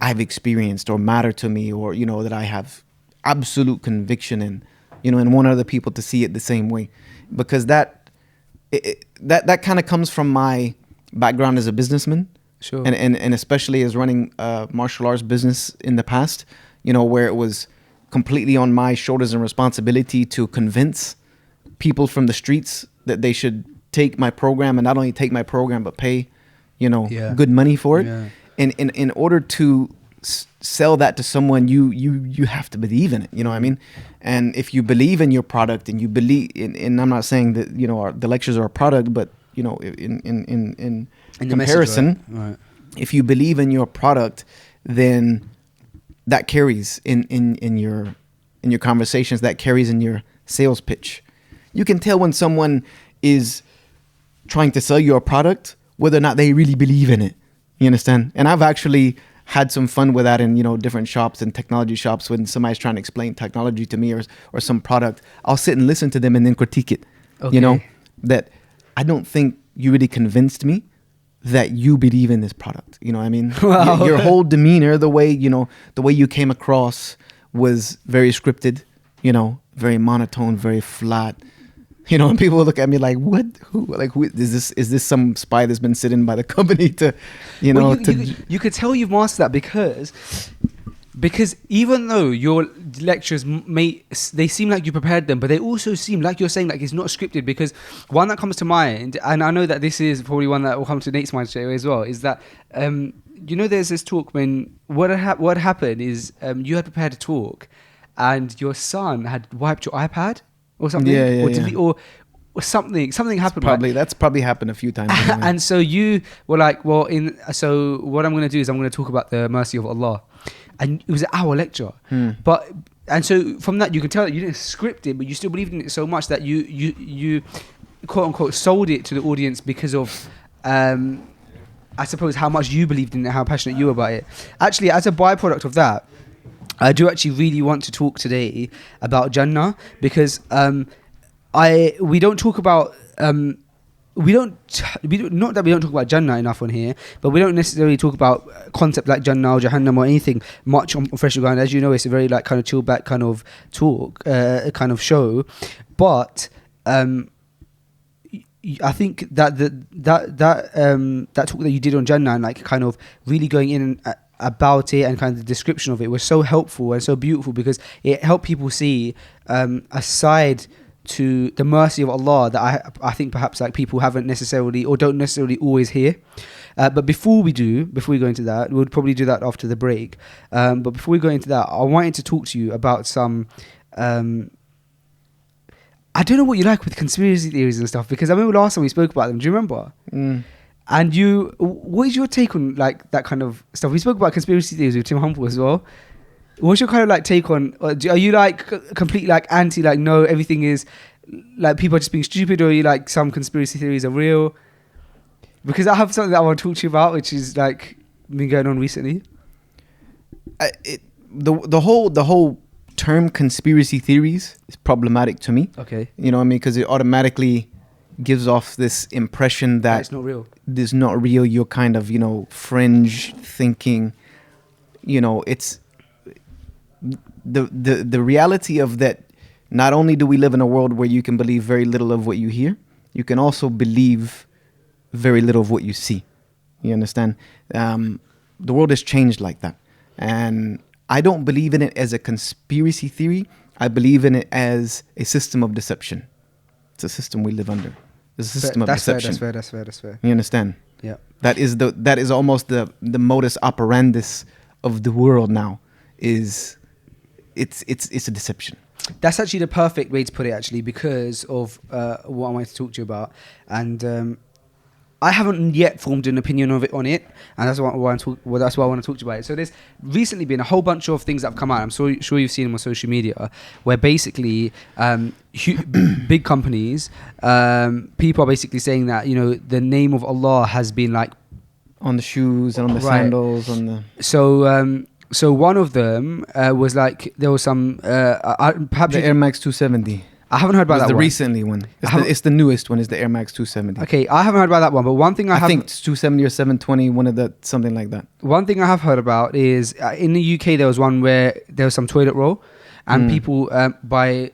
I've experienced or matter to me, or, that I have absolute conviction in, and want other people to see it the same way, because that kind of comes from my background as a businessman. Sure. And especially as running a martial arts business in the past, where it was completely on my shoulders and responsibility to convince people from the streets that they should take my program, and not only take my program, but pay, good money for it. Yeah. And in order to sell that to someone, you have to believe in it. You know what I mean? And if you believe in your product, and you believe in, and I'm not saying that, the lectures are a product, but, in comparison, message, right? If you believe in your product, then that carries in your conversations, that carries in your sales pitch. You can tell when someone is trying to sell you a product, whether or not they really believe in it. You understand? And I've actually had some fun with that in, different shops and technology shops. When somebody's trying to explain technology to me or some product, I'll sit and listen to them and then critique it. Okay. That I don't think you really convinced me that you believe in this product. You know what I mean? Wow. Your whole demeanor, the way you came across was very scripted, very monotone, very flat. And people look at me like, what? Who is this some spy that's been sitting by the company to, Well, you could tell you've mastered that because even though your lectures they seem like you prepared them, but they also seem like you're saying like it's not scripted. Because one that comes to mind, and I know that this is probably one that will come to Nate's mind straight away as well, is that there's this talk when what happened is you had prepared a talk, and your son had wiped your iPad or something, or something happened. That's probably happened a few times. Anyway. And so you were like, so what I'm going to do is I'm going to talk about the mercy of Allah. And it was an hour lecture. And so from that you can tell that you didn't script it, but you still believed in it so much that you quote unquote sold it to the audience because of I suppose how much you believed in it, how passionate you were about it. Actually, as a byproduct of that, I do actually really want to talk today about Jannah, because we don't talk about not that we don't talk about Jannah enough on here, but we don't necessarily talk about concepts like Jannah or Jahannam or anything much on Freshly Ground. As you know, it's a very like kind of chill back kind of talk, kind of show. But I think that that talk that you did on Jannah and like kind of really going in about it and kind of the description of it was so helpful and so beautiful, because it helped people see a side to the mercy of Allah that I think perhaps like people haven't necessarily or don't necessarily always hear. But before we go into that, we'll probably do that after the break. But before we go into that, I wanted to talk to you about some I don't know what you like with conspiracy theories and stuff, because I remember last time we spoke about them. Do you remember? And what is your take on like that kind of stuff? We spoke about conspiracy theories with Tim Humble as well. What's your kind of like take on? Are you like completely like anti, like no, everything is like people are just being stupid, or are you like some conspiracy theories are real? Because I have something that I want to talk to you about, which is like been going on recently. The whole term conspiracy theories is problematic to me. Okay. You know what I mean? Because it automatically gives off this impression that it's not real. It's not real. You're kind of, fringe thinking. It's the reality of that. Not only do we live in a world where you can believe very little of what you hear, you can also believe very little of what you see. You understand? The world has changed like that. And I don't believe in it as a conspiracy theory. I believe in it as a system of deception. It's a system we live under. It's a system of deception. That's fair. You understand? Yeah. That is almost the modus operandus of the world now. It's a deception. That's actually the perfect way to put it, actually, because of what I wanted to talk to you about. And I haven't yet formed an opinion on it, and that's why I want to talk to you about it. So there's recently been a whole bunch of things that have come out. I'm sure you've seen them on social media, where basically big companies, people are basically saying that the name of Allah has been like on the shoes and on the sandals, on the. So one of them was like there was some perhaps the Air Max 270. I haven't heard about that the one. Recently one. It's the newest one. Is the Air Max 270. Okay, I haven't heard about that one, but one thing I think it's 270 or 720, one of the something like that. One thing I have heard about is in the UK there was one where there was some toilet roll, and people by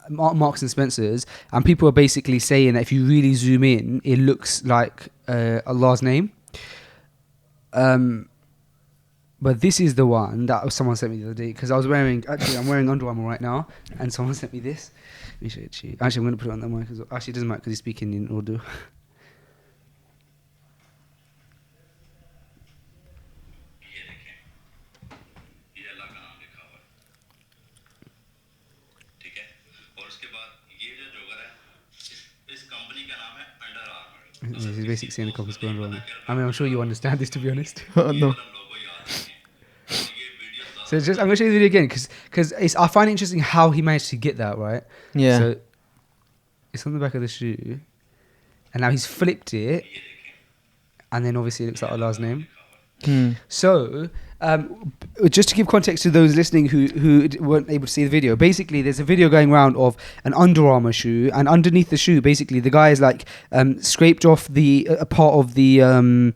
Marks and Spencers, and people are basically saying that if you really zoom in, it looks like Allah's name. But this is the one that someone sent me the other day, because I'm wearing Under Armour right now, and someone sent me this. Let me show it to you. Actually, I'm going to put it on the mic as well. Actually, it doesn't matter because he's speaking in Urdu. He's basically saying the company's going wrong. I mean, I'm sure you understand this, to be honest. No. So I'm going to show you the video again because I find it interesting how he managed to get that, right? Yeah. So it's on the back of the shoe, and now he's flipped it, and then obviously it looks like Allah's name. So just to give context to those listening who weren't able to see the video, basically there's a video going around of an Under Armour shoe, and underneath the shoe, basically the guy is like scraped off the part of the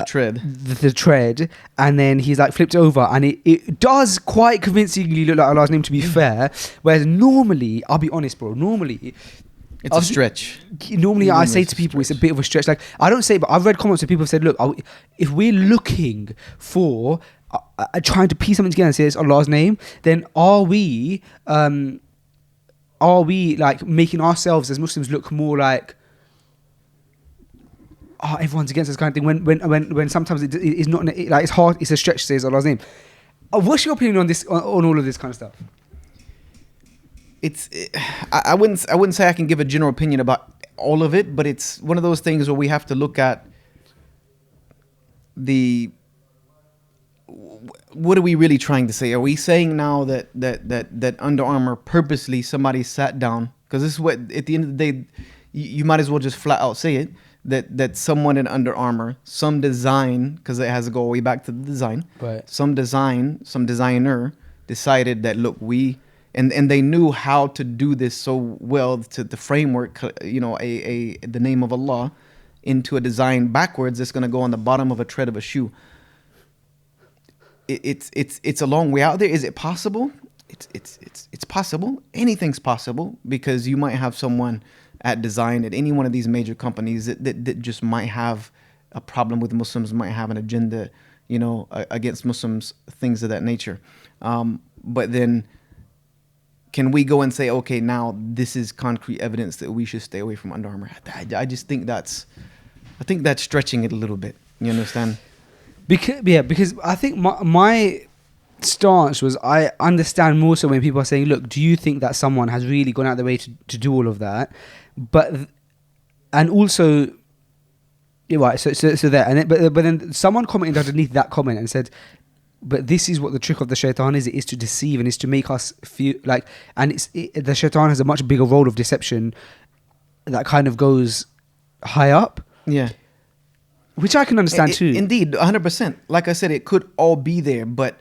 tread. The tread, and then he's like flipped over, and it does quite convincingly look like Allah's name, to be fair. Whereas normally, I'll be honest, bro, it's a stretch. Normally I say to people it's a bit of a stretch. Like, I don't say, but I've read comments where people have said, look, if we're looking for trying to piece something together and say it's Allah's name, then are we like making ourselves as Muslims look more like everyone's against this kind of thing, when sometimes it's not like it's hard, it's a stretch to say it's Allah's name. What's your opinion on this, on all of this kind of stuff? I wouldn't say I can give a general opinion about all of it, but it's one of those things where we have to look at what are we really trying to say? Are we saying now that Under Armour purposely somebody sat down, because this is what at the end of the day you might as well just flat out say it, that someone in Under Armour, some design, because it has to go way back to the design, right. some designer decided that look, and they knew how to do this so well to the framework, the name of Allah into a design backwards that's going to go on the bottom of a tread of a shoe. It's a long way out there. Is it possible? It's possible. Anything's possible, because you might have someone at design at any one of these major companies that just might have a problem with Muslims, might have an agenda, against Muslims, things of that nature. But then, can we go and say, okay, now this is concrete evidence that we should stay away from Under Armour? I just think that's stretching it a little bit. You understand? Because I think my stance was, I understand more so when people are saying, look, do you think that someone has really gone out of their way to do all of that? And also, you're right. So there, and then, but then someone commented underneath that comment and said, but this is what the trick of the shaitan is. It is to deceive, and is to make us feel like, and the shaitan has a much bigger role of deception that kind of goes high up. Yeah. Which I can understand too. Indeed, 100%. Like I said, it could all be there, but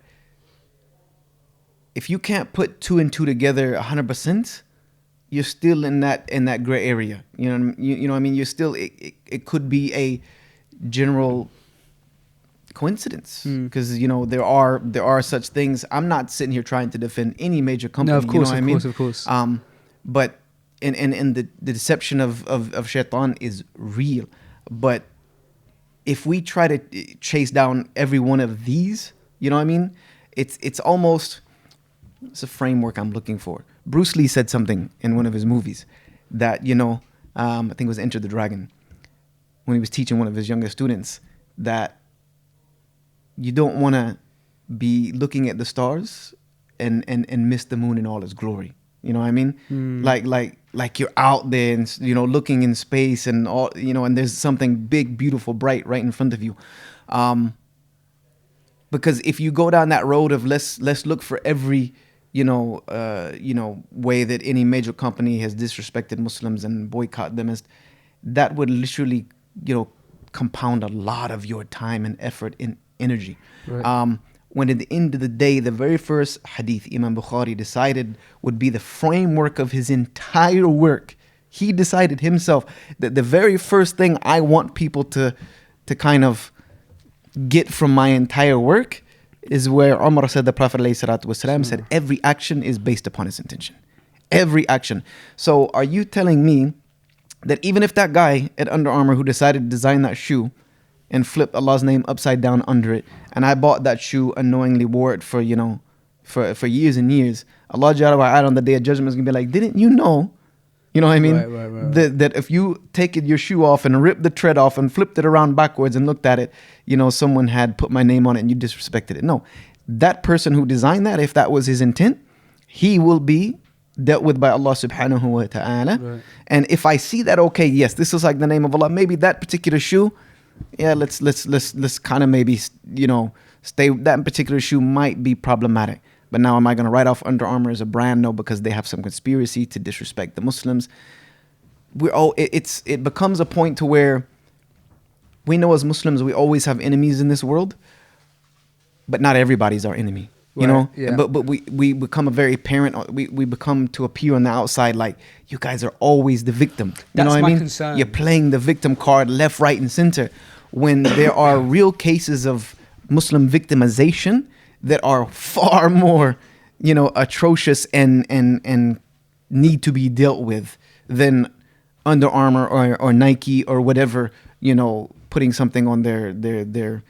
if you can't put two and two together 100%, you're still in that gray area. You know what I mean? You're still, it could be a general coincidence, because there are such things. I'm not sitting here trying to defend any major company. No, of course, of course. But and the deception of shaitan is real. But if we try to chase down every one of these, you know what I mean? It's almost, it's a framework I'm looking for. Bruce Lee said something in one of his movies that, I think it was Enter the Dragon, when he was teaching one of his younger students, that you don't want to be looking at the stars and miss the moon in all its glory. You know what I mean? Like you're out there and, you know, looking in space and all, you know, and there's something big, beautiful, bright right in front of you. Because if you go down that road of let's look for every, way that any major company has disrespected Muslims and boycott them, that would literally, compound a lot of your time and effort and energy. Right. When at the end of the day, the very first hadith Imam Bukhari decided would be the framework of his entire work. He decided himself that the very first thing I want people to kind of get from my entire work is where Umar said, the Prophet ﷺ said, every action is based upon its intention. Every action. So are you telling me that even if that guy at Under Armour who decided to design that shoe and flipped Allah's name upside down under it, and I bought that shoe, unknowingly wore it for years and years, Allah Jalla wa Ala on the Day of Judgment is going to be like, didn't you know? You know what I mean? Right. That if you take your shoe off and rip the tread off and flipped it around backwards and looked at it, someone had put my name on it and you disrespected it. No, that person who designed that, if that was his intent, he will be dealt with by Allah subhanahu wa ta'ala. Right. And if I see that, okay, yes, this is like the name of Allah, maybe that particular shoe, yeah, let's kind of maybe, stay, that particular shoe might be problematic. But now am I going to write off Under Armour as a brand? No, because they have some conspiracy to disrespect the Muslims. It becomes a point to where we know as Muslims we always have enemies in this world, but not everybody's our enemy. You know, yeah. But we become a very parent. We become to appear on the outside like you guys are always the victim. You know what I mean? Concern. You're playing the victim card left, right, and center when there are real cases of Muslim victimization that are far more, atrocious and need to be dealt with than Under Armour or Nike or whatever, putting something on their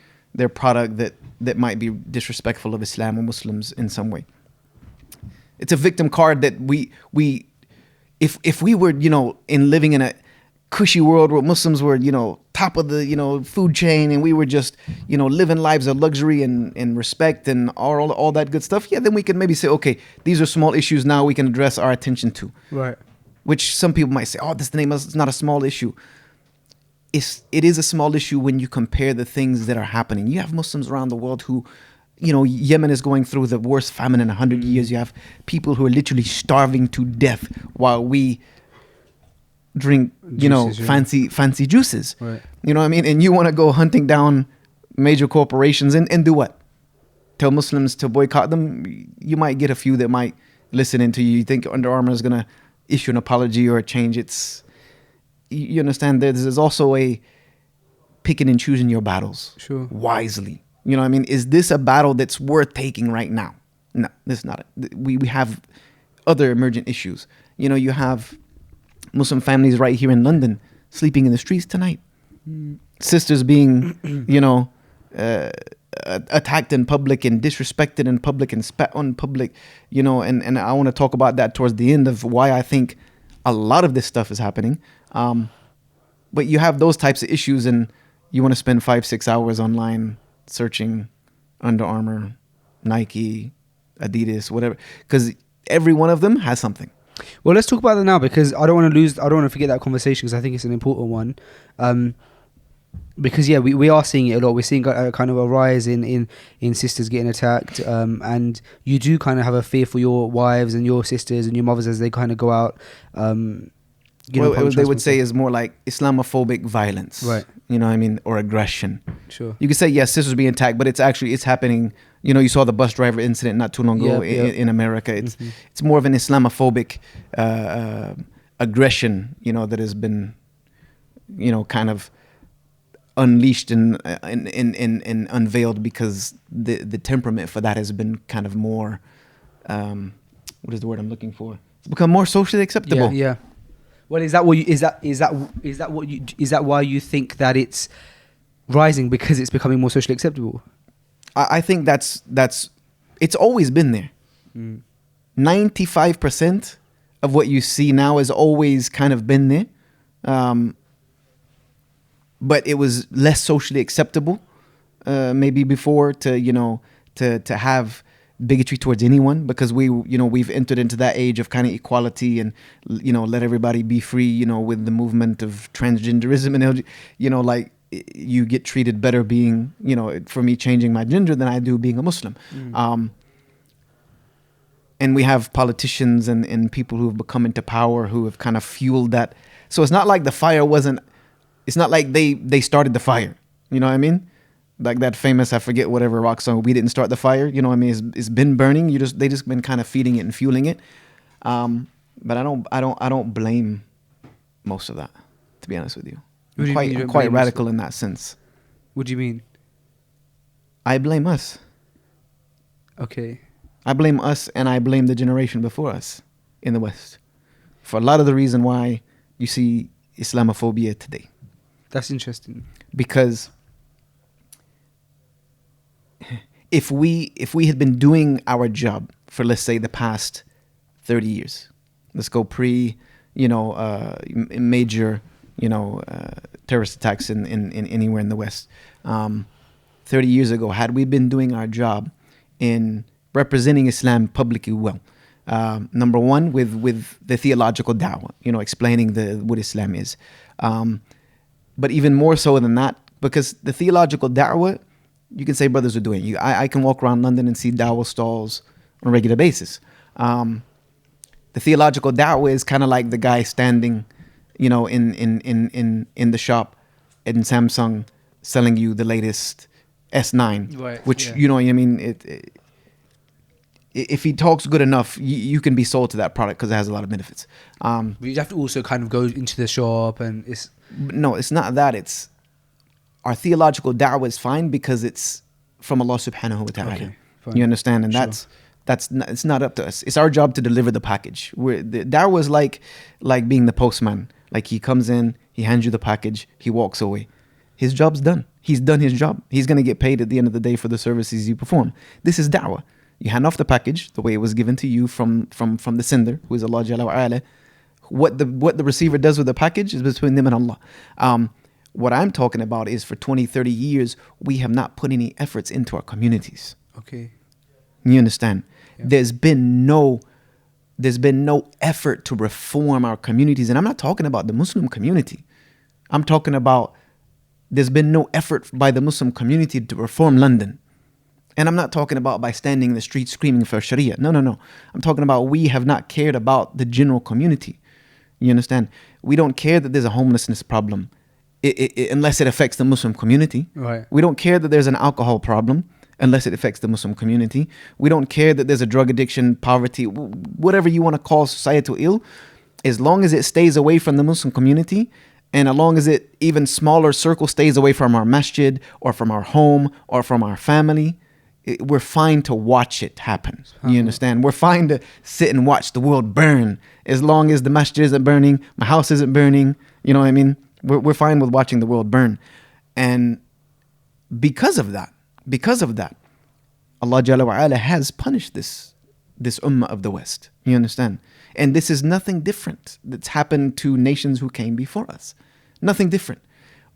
product that might be disrespectful of Islam or Muslims in some way. It's a victim card that if we were, in living in a cushy world where Muslims were, top of the, food chain, and we were just, living lives of luxury and respect and all that good stuff, yeah, then we can maybe say, okay, these are small issues now we can address our attention to. Right. Which some people might say, oh, this name is not a small issue. It is a small issue when you compare the things that are happening. You have Muslims around the world who, Yemen is going through the worst famine in 100 years. You have people who are literally starving to death while we drink, juices, fancy juices. Right. You know what I mean? And you want to go hunting down major corporations and do what? Tell Muslims to boycott them? You might get a few that might listen into you. You think Under Armour is going to issue an apology or change its... You understand? There's also a picking and choosing your battles wisely. You know what I mean? Is this a battle that's worth taking right now? No, this is not it. We have other emergent issues. You have Muslim families right here in London sleeping in the streets tonight. Sisters being, attacked in public and disrespected in public and spat on public, and I want to talk about that towards the end of why I think a lot of this stuff is happening. But you have those types of issues and you want to spend 5-6 hours online searching Under Armour, Nike, Adidas, whatever, because every one of them has something. Well, let's talk about that now, because I don't want to forget that conversation, because I think it's an important one. Because we are seeing it a lot. We're seeing a kind of a rise in sisters getting attacked, and you do kind of have a fear for your wives and your sisters and your mothers as they kind of go out. They would say is more like Islamophobic violence, right? You know what I mean, or aggression. Sure. You could say yes, sisters being attacked, but it's happening. You saw the bus driver incident not too long ago in America. It's more of an Islamophobic aggression, that has been, kind of unleashed and unveiled because the temperament for that has been kind of more. What is the word I'm looking for? It's become more socially acceptable. Yeah. Well, is that why you think that it's rising, because it's becoming more socially acceptable? I think that's it's always been there. 95% of what you see now has always kind of been there, but it was less socially acceptable maybe before to have bigotry towards anyone, because we've entered into that age of kind of equality and, let everybody be free, with the movement of transgenderism and, like you get treated better being, for me changing my gender than I do being a Muslim. And we have politicians and people who have become into power who have kind of fueled that. So it's not like the fire it's not like they started the fire. You know what I mean? Like that famous, I forget whatever rock song, "We didn't start the fire." You know what I mean? It's been burning. They just been kind of feeding it and fueling it. But I don't blame most of that, to be honest with you. I'm quite radical in that sense. What do you mean? I blame us. Okay. I blame us, and I blame the generation before us in the West for a lot of the reason why you see Islamophobia today. That's interesting. Because if we had been doing our job for, let's say, the past 30 years, let's go major, terrorist attacks in anywhere in the West. 30 years ago, had we been doing our job in representing Islam publicly well, number one, with the theological dawah, explaining what Islam is. But even more so than that, because the theological da'wah, you can say brothers are doing. I can walk around London and see da'wah stalls on a regular basis. The theological da'wah is kind of like the guy standing, in the shop in Samsung selling you the latest S9, right, which, yeah. If he talks good enough, you can be sold to that product because it has a lot of benefits. But you have to also kind of go into the shop and it's... No, it's not that. It's our theological da'wah is fine because it's from Allah subhanahu wa ta'ala. Okay, you understand? And sure. it's not up to us. It's our job to deliver the package. The da'wah is like being the postman. Like he comes in, he hands you the package, he walks away. His job's done. He's done his job. He's going to get paid at the end of the day for the services you perform. This is da'wah. You hand off the package the way it was given to you from the sender, who is Allah Jalla wa Ala. What the receiver does with the package is between them and Allah. What I'm talking about is for 20, 30 years, we have not put any efforts into our communities. Okay. You understand? Yeah. There's been no effort to reform our communities. And I'm not talking about the Muslim community. I'm talking about there's been no effort by the Muslim community to reform London. And I'm not talking about by standing in the street screaming for Sharia. No. I'm talking about we have not cared about the general community. You understand? We don't care that there's a homelessness problem unless it affects the Muslim community. Right. We don't care that there's an alcohol problem unless it affects the Muslim community. We don't care that there's a drug addiction, poverty, whatever you want to call societal ill. As long as it stays away from the Muslim community, and as long as it even smaller circle stays away from our masjid or from our home or from our family, we're fine to watch it happen. You understand? We're fine to sit and watch the world burn as long as the masjid isn't burning, my house isn't burning. You know what I mean? We're fine with watching the world burn. And because of that, Allah Jalla wa Ala has punished this ummah of the West. You understand? And this is nothing different that's happened to nations who came before us. Nothing different.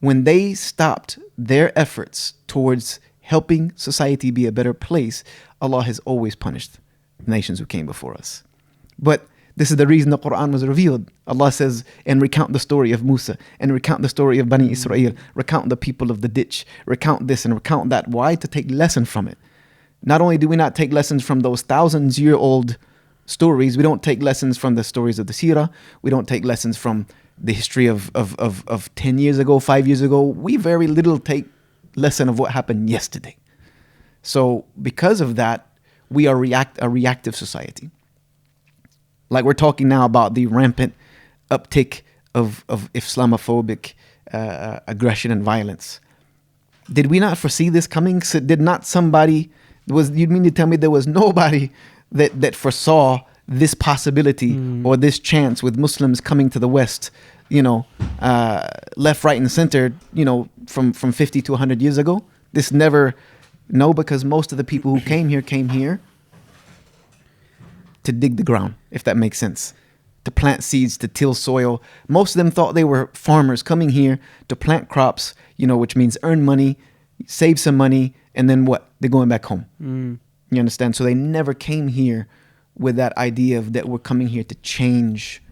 When they stopped their efforts towards helping society be a better place, Allah has always punished the nations who came before us. But this is the reason the Quran was revealed. Allah says, and recount the story of Musa, and recount the story of Bani Israel, recount the people of the ditch, recount this and recount that. Why? To take lesson from it. Not only do we not take lessons from those thousands-year-old stories, we don't take lessons from the stories of the seerah, we don't take lessons from the history of 10 years ago, 5 years ago. We very little take lesson of what happened yesterday. So because of that, we are a reactive society. Like we're talking now about the rampant uptick of Islamophobic aggression and violence. Did we not foresee this coming? So did not somebody, you mean to tell me there was nobody that foresaw this possibility or this chance with Muslims coming to the West, left, right, and center, from 50 to 100 years ago? This never, no, because most of the people who came here to dig the ground, if that makes sense, to plant seeds, to till soil. Most of them thought they were farmers coming here to plant crops, which means earn money, save some money, and then what? They're going back home. You understand? So they never came here with that idea of that we're coming here to change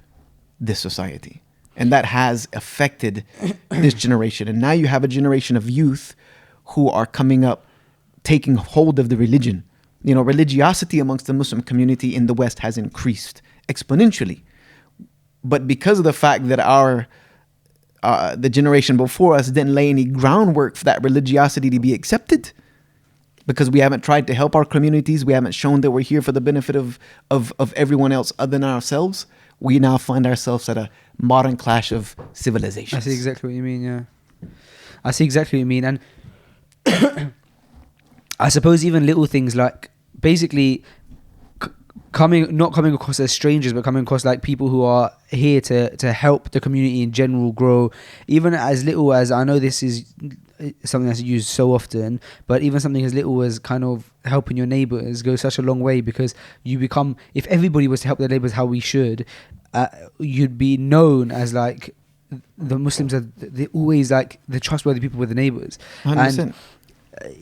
this society. And that has affected this generation. And now you have a generation of youth who are coming up, taking hold of the religion. You know, religiosity amongst the Muslim community in the West has increased exponentially. But because of the fact that the generation before us didn't lay any groundwork for that religiosity to be accepted, because we haven't tried to help our communities, we haven't shown that we're here for the benefit of everyone else other than ourselves, we now find ourselves at a modern clash of civilizations. I see exactly what you mean, yeah. I see exactly what you mean. And I suppose even little things like basically not coming across as strangers, but coming across like people who are here to help the community in general grow. Even as little as, I know this is something that's used so often, but even something as little as kind of helping your neighbors goes such a long way, because you become, if everybody was to help their neighbors how we should, you'd be known as like the Muslims are they always like the trustworthy people with the neighbors. 100%. And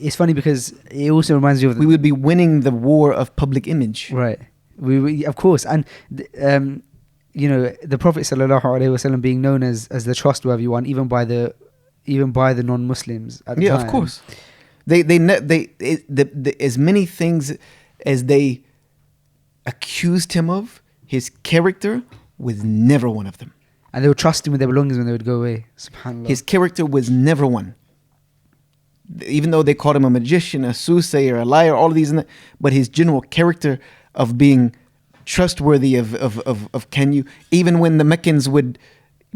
it's funny because it also reminds you of we would be winning the war of public image. Right. We of course, and you know, the Prophet sallallahu alaihi wasallam being known as the trustworthy one, even by the non-Muslims at the time. Of course. They as many things as they accused him of, his character was never one of them. And they would trust him with their belongings when they would go away. Subhanallah. His character was never one. Even though they called him a magician, a soothsayer, a liar, all of these, but his general character of being trustworthy, of can you, even when the Meccans would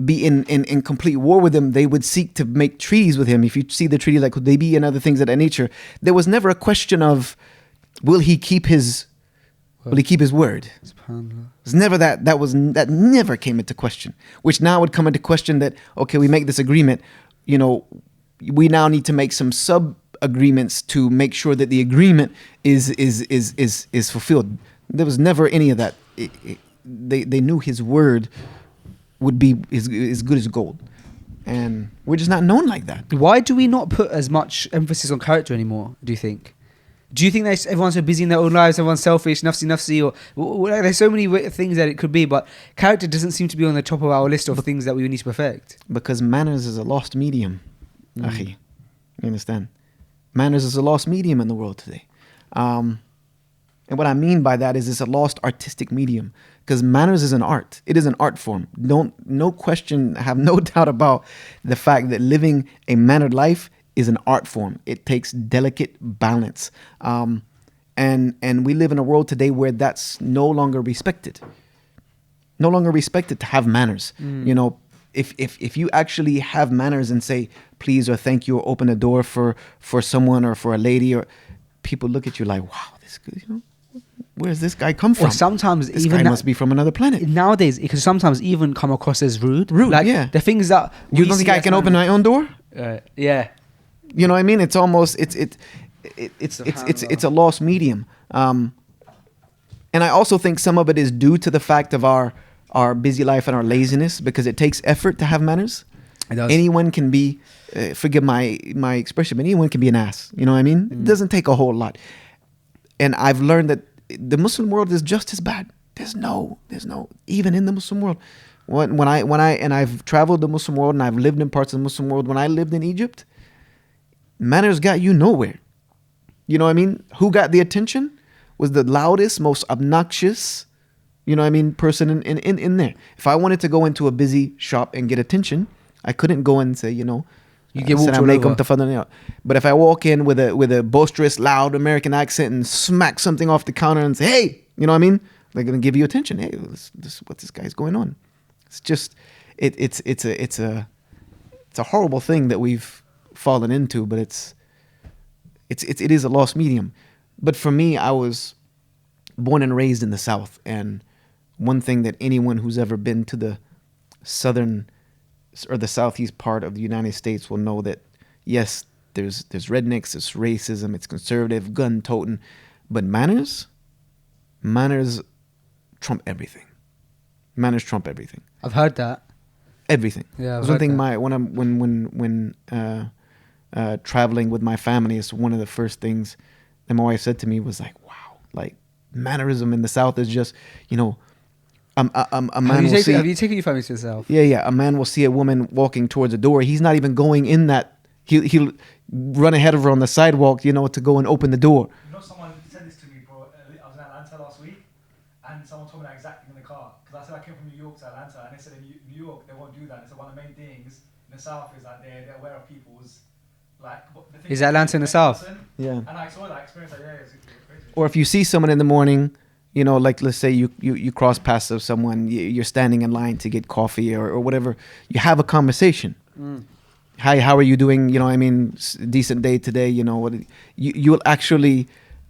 be in complete war with him, they would seek to make treaties with him. If you see the treaty like Hudaybiyah and other things of that nature, there was never a question of will he keep his word. SubhanAllah. It's never that never came into question, which now would come into question that, okay, we make this agreement, you know, we now need to make some sub agreements to make sure that the agreement is fulfilled. There was never any of that. They knew his word would be as good as gold, and we're just not known like that. Why do we not put as much emphasis on character anymore, do you think? Do you think that everyone's so busy in their own lives, everyone's selfish, nafsi, or there's so many things that it could be, but character doesn't seem to be on the top of our list of things that we need to perfect? Because manners is a lost medium, akhi. You understand? Manners is a lost medium in the world today. And what I mean by that is it's a lost artistic medium, because manners is an art. It is an art form. No question, have no doubt about the fact that living a mannered life is an art form. It takes delicate balance. And we live in a world today where that's no longer respected. No longer respected to have manners. You know, if you actually have manners and say please or thank you or open a door for someone or for a lady, or people look at you like, wow, this good, you know, where's this guy come from? Or sometimes this even guy must be from another planet. Nowadays, it can sometimes even come across as rude. Like, yeah. The things that you don't think I can open my own door? Yeah. You know what I mean? It's almost it's a lost medium. And I also think some of it is due to the fact of our busy life and our laziness, because it takes effort to have manners. It does. Anyone can be, forgive my expression, but anyone can be an ass. You know what I mean? It doesn't take a whole lot. And I've learned that the Muslim world is just as bad. There's no, even in the Muslim world. When I've traveled the Muslim world and I've lived in parts of the Muslim world. When I lived in Egypt, manners got you nowhere. You know what I mean? Who got the attention was the loudest, most obnoxious, you know what I mean, person in there. If I wanted to go into a busy shop and get attention, I couldn't go and say, you know, you get walked all over. But if I walk in with a boisterous, loud American accent and smack something off the counter and say, hey, you know what I mean? They're gonna give you attention. Hey, what this guy's going on? It's just it's a horrible thing that we've fallen into, but it is a lost medium. But for me, I was born and raised in the South, and one thing that anyone who's ever been to the southern or the southeast part of the United States will know that yes, there's rednecks, there's racism, it's conservative, gun-toting, but manners trump everything. Manners trump everything. I've heard that. Everything. Yeah, one thing. When traveling with my family, is one of the first things and my wife said to me was like, wow, like mannerism in the South is just, you know, a man will see. Have you taken your family to the South? Yeah. A man will see a woman walking towards a door. He's not even going in that. He'll run ahead of her on the sidewalk, you know, to go and open the door. You know, someone said this to me, bro. I was in Atlanta last week, and someone told me that exact thing in the car. Because I said I came from New York to Atlanta, and they said in New York they won't do that. They said one of the main things in the South is that they're aware of people's like. The thing Is Atlanta in the South? Yeah. And I saw that experience. Like, it's crazy. Or if you see someone in the morning, you know, like let's say you cross paths of someone, you're standing in line to get coffee or whatever, you have a conversation. Hi, how are you doing? You know, I mean, decent day today. You know, you'll actually,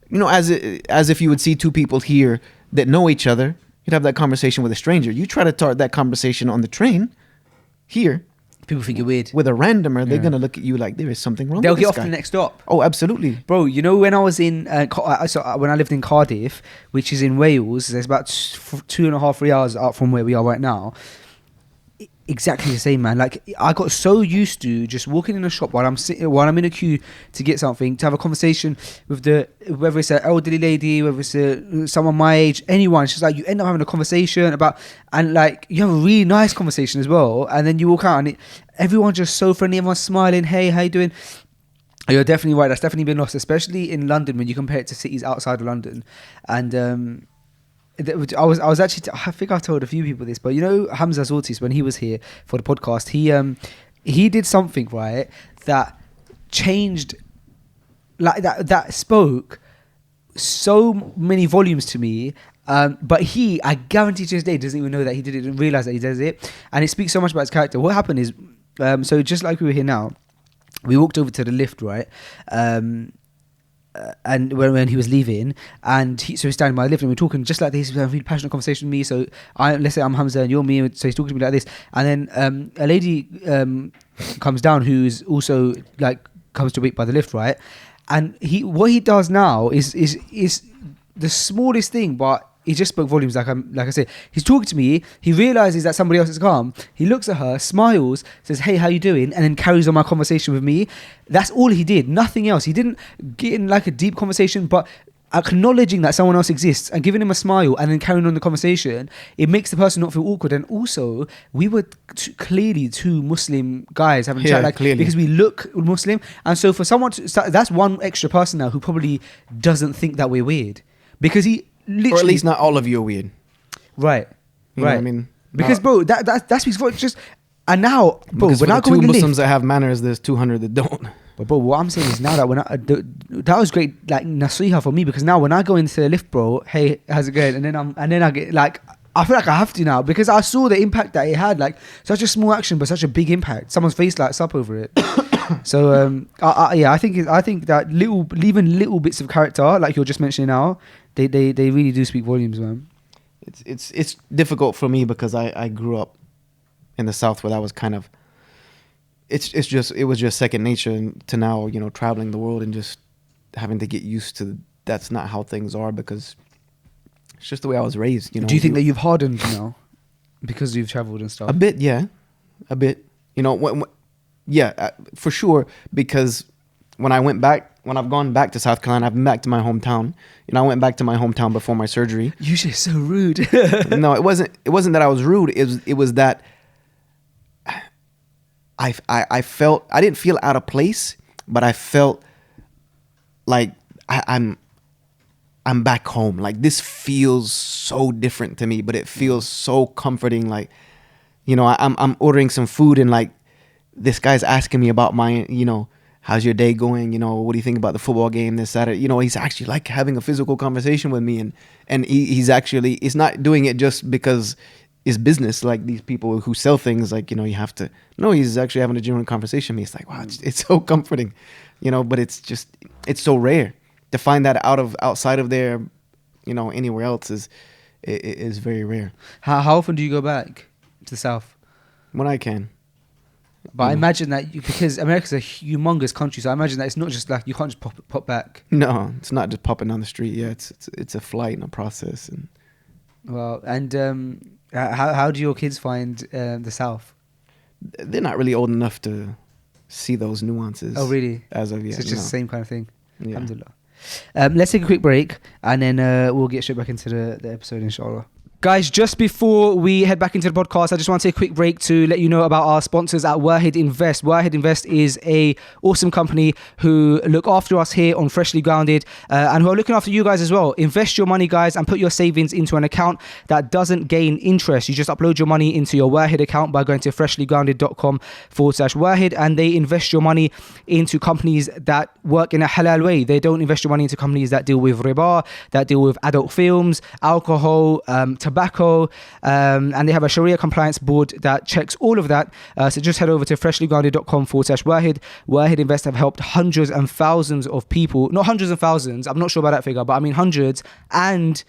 you know, as if you would see two people here that know each other, you'd have that conversation with a stranger. You try to start that conversation on the train here. People think you're weird. With a randomer, they're gonna look at you like there is something wrong. They'll with get this off guy. the next stop. Oh, absolutely, bro. You know, when I was in when I lived in Cardiff, which is in Wales, there's about 2.5-3 hours out from where we are right now. Exactly the same, man. Like, I got so used to just walking in a shop while I'm in a queue to get something, to have a conversation with whether it's an elderly lady, whether it's someone my age, anyone. It's just like you end up having a conversation about, and like you have a really nice conversation as well, and then you walk out and everyone's just so friendly, everyone's smiling. Hey, how you doing? You're definitely right. That's definitely been lost, especially in London when you compare it to cities outside of London, and. I was actually I think I've told a few people this, but you know Hamza Zortis, when he was here for the podcast, he did something, right, that changed, like that spoke so many volumes to me, but I guarantee to this day doesn't even know that he did it, didn't realize that he does it, and it speaks so much about his character. What happened is, so just like we were here now, we walked over to the lift, right, and when he was leaving, and so he's standing by the lift, and we're talking just like this. He's having a really passionate conversation with me. So let's say I'm Hamza and you're me, so he's talking to me like this, and then a lady comes down who's also like comes to wait by the lift, right? And what he does now is the smallest thing, but he just spoke volumes. Like I said, he's talking to me. He realizes that somebody else is calm. He looks at her, smiles, says, "Hey, how you doing?" and then carries on my conversation with me. That's all he did. Nothing else. He didn't get in like a deep conversation, but acknowledging that someone else exists and giving him a smile and then carrying on the conversation, it makes the person not feel awkward. And also, we were clearly two Muslim guys having a chat, like, clearly, because we look Muslim. And so for someone that's one extra person now who probably doesn't think that we're weird, because he literally, or at least not all of you are weird, right? You know what I mean, because bro, that speaks for just. And now, bro, because when I for go the in two the Muslims lift, that have manners, there's 200 that don't. but bro, what I'm saying is now that that was great, like nasiha for me, because now when I go into the lift, bro, hey, how's it going? And then I get like, I feel like I have to now, because I saw the impact that it had, like such a small action but such a big impact. Someone's face lights up over it. So I think that leaving little bits of character, like you're just mentioning now, they really do speak volumes, man. It's difficult for me because I grew up in the South, where that was kind of, it was just second nature to now, you know, traveling the world and just having to get used to that's not how things are, because it's just the way I was raised, you know. Do you think that you've hardened now because you've traveled and stuff? A bit, yeah, a bit. You know, for sure. Because when I've gone back to South Carolina, I've been back to my hometown. You know, I went back to my hometown before my surgery. You're just so rude. No, it wasn't that I was rude. It was that I felt, I didn't feel out of place, but I felt like I'm back home. Like, this feels so different to me, but it feels so comforting. Like, you know, I'm ordering some food and like this guy's asking me about my, you know, how's your day going? You know, what do you think about the football game this Saturday? You know, he's actually like having a physical conversation with me, and he's not doing it just because it's business. Like these people who sell things, like, you know, you have to, no, he's actually having a genuine conversation with me. It's like, wow, it's so comforting, you know, but it's so rare to find that outside of there, you know, anywhere else is very rare. How often do you go back to the South? When I can. But I imagine that because America's a humongous country, so I imagine that it's not just like you can't just pop back. No, it's not just popping on the street. Yeah, it's a flight and a process. And well, and how do your kids find the South? They're not really old enough to see those nuances. Oh, really? As of yet, So it's just the same kind of thing. Yeah. Alhamdulillah. Let's take a quick break, and then we'll get straight back into the episode, inshallah. Guys, just before we head back into the podcast, I just want to take a quick break to let you know about our sponsors at Wahid Invest. Wahid Invest is a awesome company who look after us here on Freshly Grounded and who are looking after you guys as well. Invest your money, guys, and put your savings into an account that doesn't gain interest. You just upload your money into your Wahid account by going to freshlygrounded.com/Wahid, and they invest your money into companies that work in a halal way. They don't invest your money into companies that deal with riba, that deal with adult films, alcohol, tobacco, and they have a Sharia compliance board that checks all of that. So just head over to freshlygrounded.com/Wahid. Wahid Invest have helped hundreds and thousands of people, not hundreds and thousands, I'm not sure about that figure, but I mean hundreds and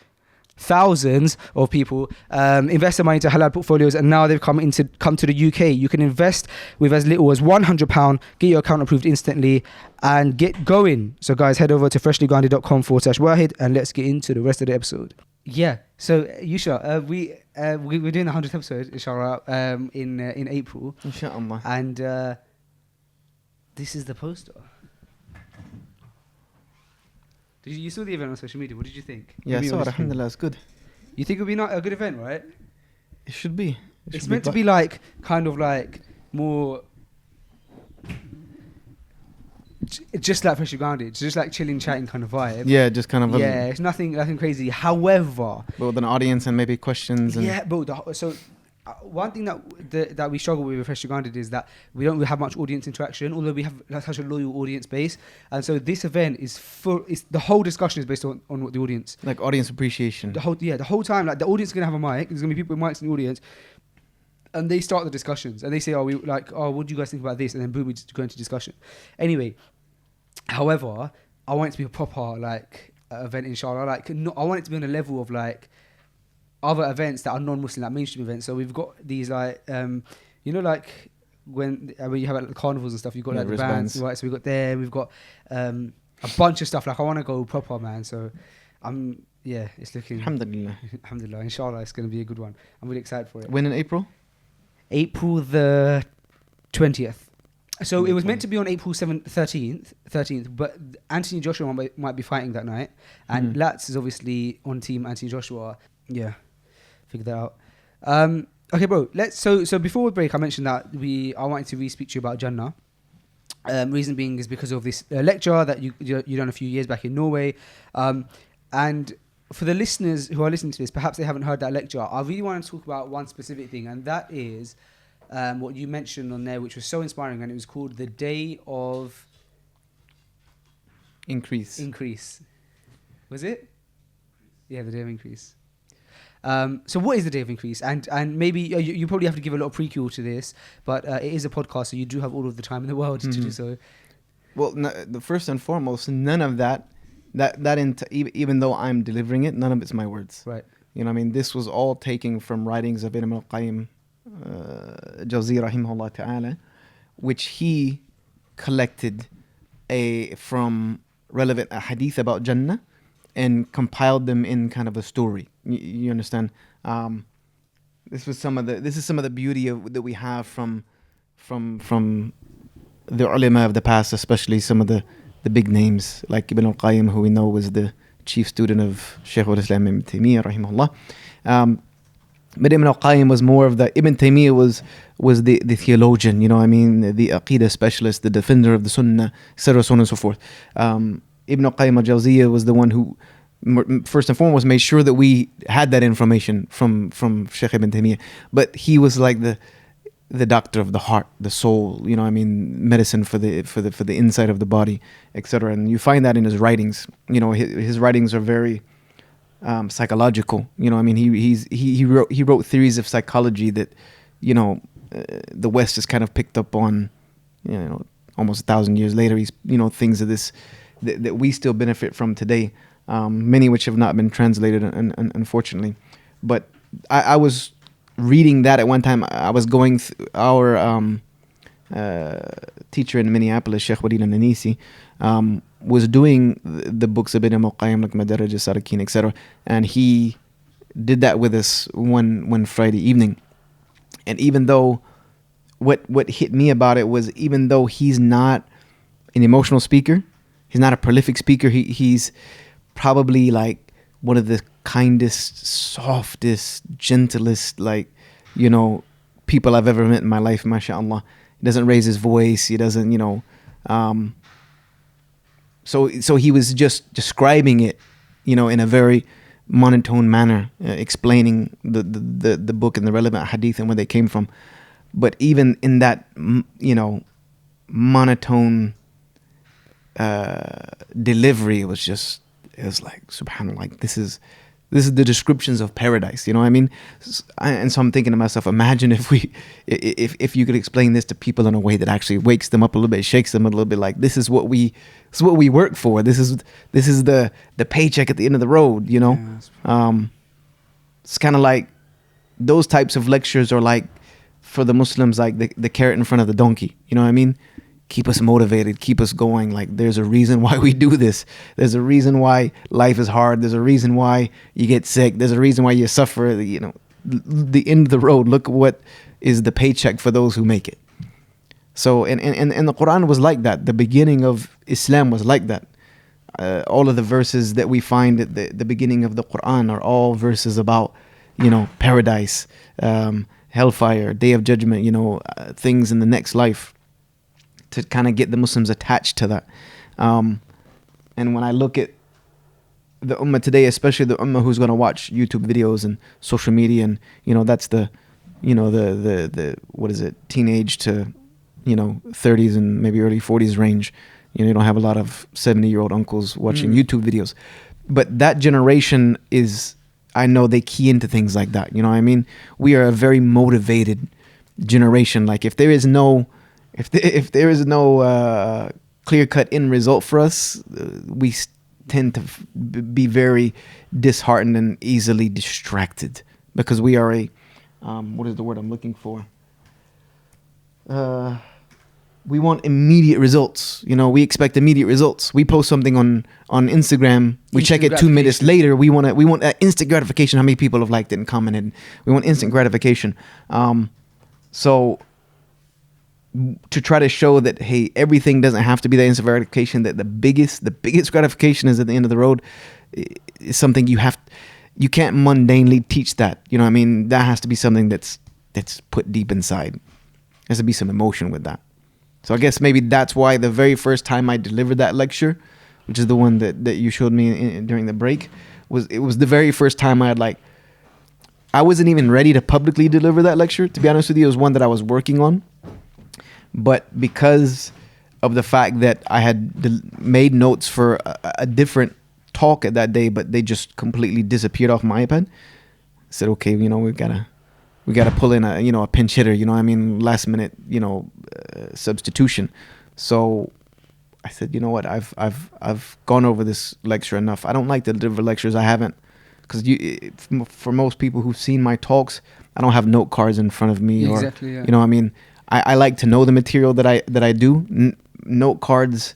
thousands of people invest their money into halal portfolios, and now they've come to the UK. You can invest with as little as £100, get your account approved instantly, and get going. So guys, head over to freshlygrounded.com/Wahid, and let's get into the rest of the episode. Yeah, so Yusha, we're doing the 100th episode, inshallah, in April. Inshallah. And this is the poster. You saw the event on social media. What did you think? Yeah, so alhamdulillah, it's good. You think it would be a good event, right? It should be. It's meant to be like kind of like more just like Freshly Grounded. It's just like chilling, chatting kind of vibe. Yeah, just kind of. Yeah, it's nothing crazy. However, but with an audience and maybe questions. And yeah, but so one thing that we struggle with Freshly Grounded is that we don't really have much audience interaction, although we have such a loyal audience base. And so this event is the whole discussion is based on what the audience, like audience appreciation. The whole time, like the audience is gonna have a mic. There's gonna be people with mics in the audience, and they start the discussions and they say, what do you guys think about this? And then boom, we just go into discussion. Anyway, however, I want it to be a proper event, inshallah. I want it to be on a level of like other events that are non-Muslim, like mainstream events. So we've got these when you have the carnivals and stuff, you've got the bands, right? So we've got we've got a bunch of stuff. Like I want to go proper, man. So it's looking. Alhamdulillah, inshallah, it's going to be a good one. I'm really excited for it. When in April? April the 20th. So it was meant to be on April 13th, but Anthony Joshua might be fighting that night, and Lats is obviously on team Anthony Joshua. Yeah, figure that out. Okay, bro. So before we break, I mentioned that I wanted to re-speak to you about Jannah. Reason being is because of this lecture that you done a few years back in Norway, and for the listeners who are listening to this, perhaps they haven't heard that lecture. I really want to talk about one specific thing, and that is what you mentioned on there, which was so inspiring, and it was called the Day of Increase. Was it? Yeah, the Day of Increase. So what is the Day of Increase? And maybe you probably have to give a lot of prequel to this, but it is a podcast, so you do have all of the time in the world to do so. Well, the first and foremost, none of even though I'm delivering it, none of it's my words. Right. You know what I mean? This was all taken from writings of Ibn al-Qayyim Jawzi rahimahullah ta'ala, which he collected from relevant hadith about Jannah and compiled them in kind of a story. You understand? This is some of the beauty that we have from the ulama of the past, especially some of the big names like Ibn al-Qayyim, who we know was the chief student of Shaykh al-Islam Ibn Taymiyyah rahimahullah. But Ibn al-Qayyim was more of Ibn Taymiyyah was the theologian, you know what I mean, the aqidah specialist, the defender of the sunnah, etc., so on and so forth. Ibn al-Qayyim al-Jawziyah was the one who first and foremost made sure that we had that information from Shaykh Ibn Taymiyyah. But he was like the doctor of the heart, the soul, you know what I mean, medicine for the inside of the body, etc. And you find that in his writings. You know, his writings are very psychological. You know what I mean, he wrote theories of psychology that, you know, the West has kind of picked up on, you know, almost 1,000 years later. He's, you know, things of this that we still benefit from today, many which have not been translated, unfortunately. But I was reading that at one time. I was going our teacher in Minneapolis, Sheikh Walid al-Nanisi, was doing the books of Ibn al-Qayyim, like Madaraj al-Salikin, etc. And he did that with us one Friday evening. And even though what hit me about it was, even though he's not an emotional speaker, He's not a prolific speaker. He's probably like one of the kindest, softest, gentlest, like, you know, people I've ever met in my life, mashallah. He doesn't raise his voice. He doesn't, you know. So he was just describing it, you know, in a very monotone manner, explaining the book and the relevant hadith and where they came from. But even in that, you know, monotone delivery, it was like, subhanallah, like this is the descriptions of paradise, you know what I mean? And so I'm thinking to myself, imagine if you could explain this to people in a way that actually wakes them up a little bit, shakes them a little bit, like this is what we work for. This is the paycheck at the end of the road, you know? Yeah, it's kind of like those types of lectures are like, for the Muslims, like the carrot in front of the donkey, you know what I mean? Keep us motivated, keep us going. Like there's a reason why we do this. There's a reason why life is hard. There's a reason why you get sick. There's a reason why you suffer. You know, the end of the road. Look what is the paycheck for those who make it. So, and the Quran was like that. The beginning of Islam was like that. All of the verses that we find at the beginning of the Quran are all verses about, you know, paradise, hellfire, day of judgment, you know, things in the next life, to kind of get the Muslims attached to that. And when I look at the ummah today, especially the ummah who's going to watch YouTube videos and social media, and, you know, that's the, you know, the what is it, teenage to, you know, 30s and maybe early 40s range. You know, you don't have a lot of 70-year-old uncles watching YouTube videos. But that generation is, I know they key into things like that. You know what I mean? We are a very motivated generation. Like if there is no clear-cut end result for us, we tend to be very disheartened and easily distracted, because we are a what is the word I'm looking for? We want immediate results. You know, we expect immediate results. We post something on Instagram, we check it 2 minutes later. We want instant gratification. How many people have liked it and commented? We want instant gratification. So to try to show that, hey, everything doesn't have to be the instant gratification, that the biggest gratification is at the end of the road, is something you can't mundanely teach that. You know what I mean? That has to be something that's put deep inside. There has to be some emotion with that. So I guess maybe that's why the very first time I delivered that lecture, which is the one that you showed me during the break, was the very first time I wasn't even ready to publicly deliver that lecture. To be honest with you, it was one that I was working on. But because of the fact that I had made notes for a different talk at that day, but they just completely disappeared off my iPad, I said, okay, you know, we gotta pull in a pinch hitter, you know what I mean, last minute, you know, substitution. So I said, you know what, I've gone over this lecture enough. I don't like to deliver lectures. I haven't, because for most people who've seen my talks, I don't have note cards in front of me. Exactly, yeah. You know what I mean? I like to know the material that I do. Note cards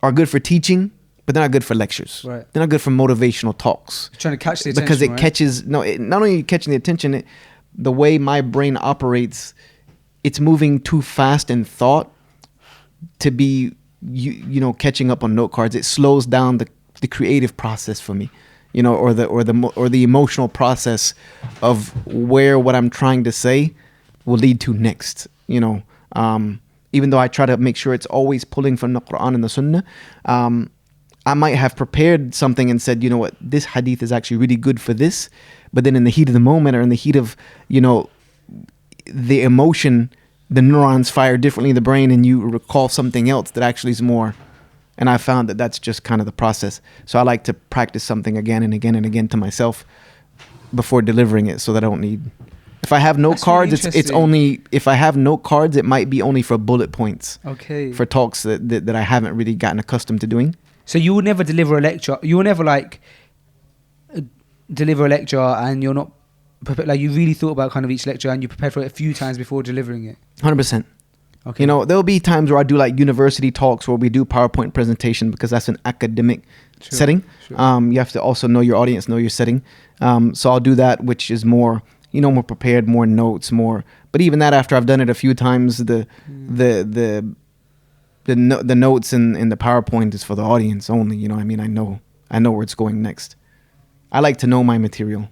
are good for teaching, but they're not good for lectures. Right. They're not good for motivational talks. You're trying to catch the attention, because it right? catches. No, not only catching the attention, the way my brain operates, it's moving too fast in thought to be you know, catching up on note cards. It slows down the creative process for me, you know, or the emotional process of where what I'm trying to say will lead to next, you know. Even though I try to make sure it's always pulling from the Quran and the Sunnah, I might have prepared something and said, you know what, this hadith is actually really good for this, but then in the heat of the moment, or in the heat of, you know, the emotion, the neurons fire differently in the brain, and you recall something else that actually is more. And I found that that's just kind of the process. So I like to practice something again and again and again to myself before delivering it, so that I don't need. If I have note That's cards, really it's only, if I have note cards, it might be only for bullet points. Okay. For talks that I haven't really gotten accustomed to doing. So you will never deliver a lecture. You will never deliver a lecture, and you're not prepared. Like, you really thought about kind of each lecture, and you prepared for it a few times before delivering it. 100%. Okay. You know, there'll be times where I do like university talks where we do PowerPoint presentation, because that's an academic setting. Sure. You have to also know your audience, know your setting. So I'll do that, which is more, you know, more prepared, more notes, more. But even that, after I've done it a few times, the the notes in the PowerPoint is for the audience only. You know what I mean? I know where it's going next. I like to know my material,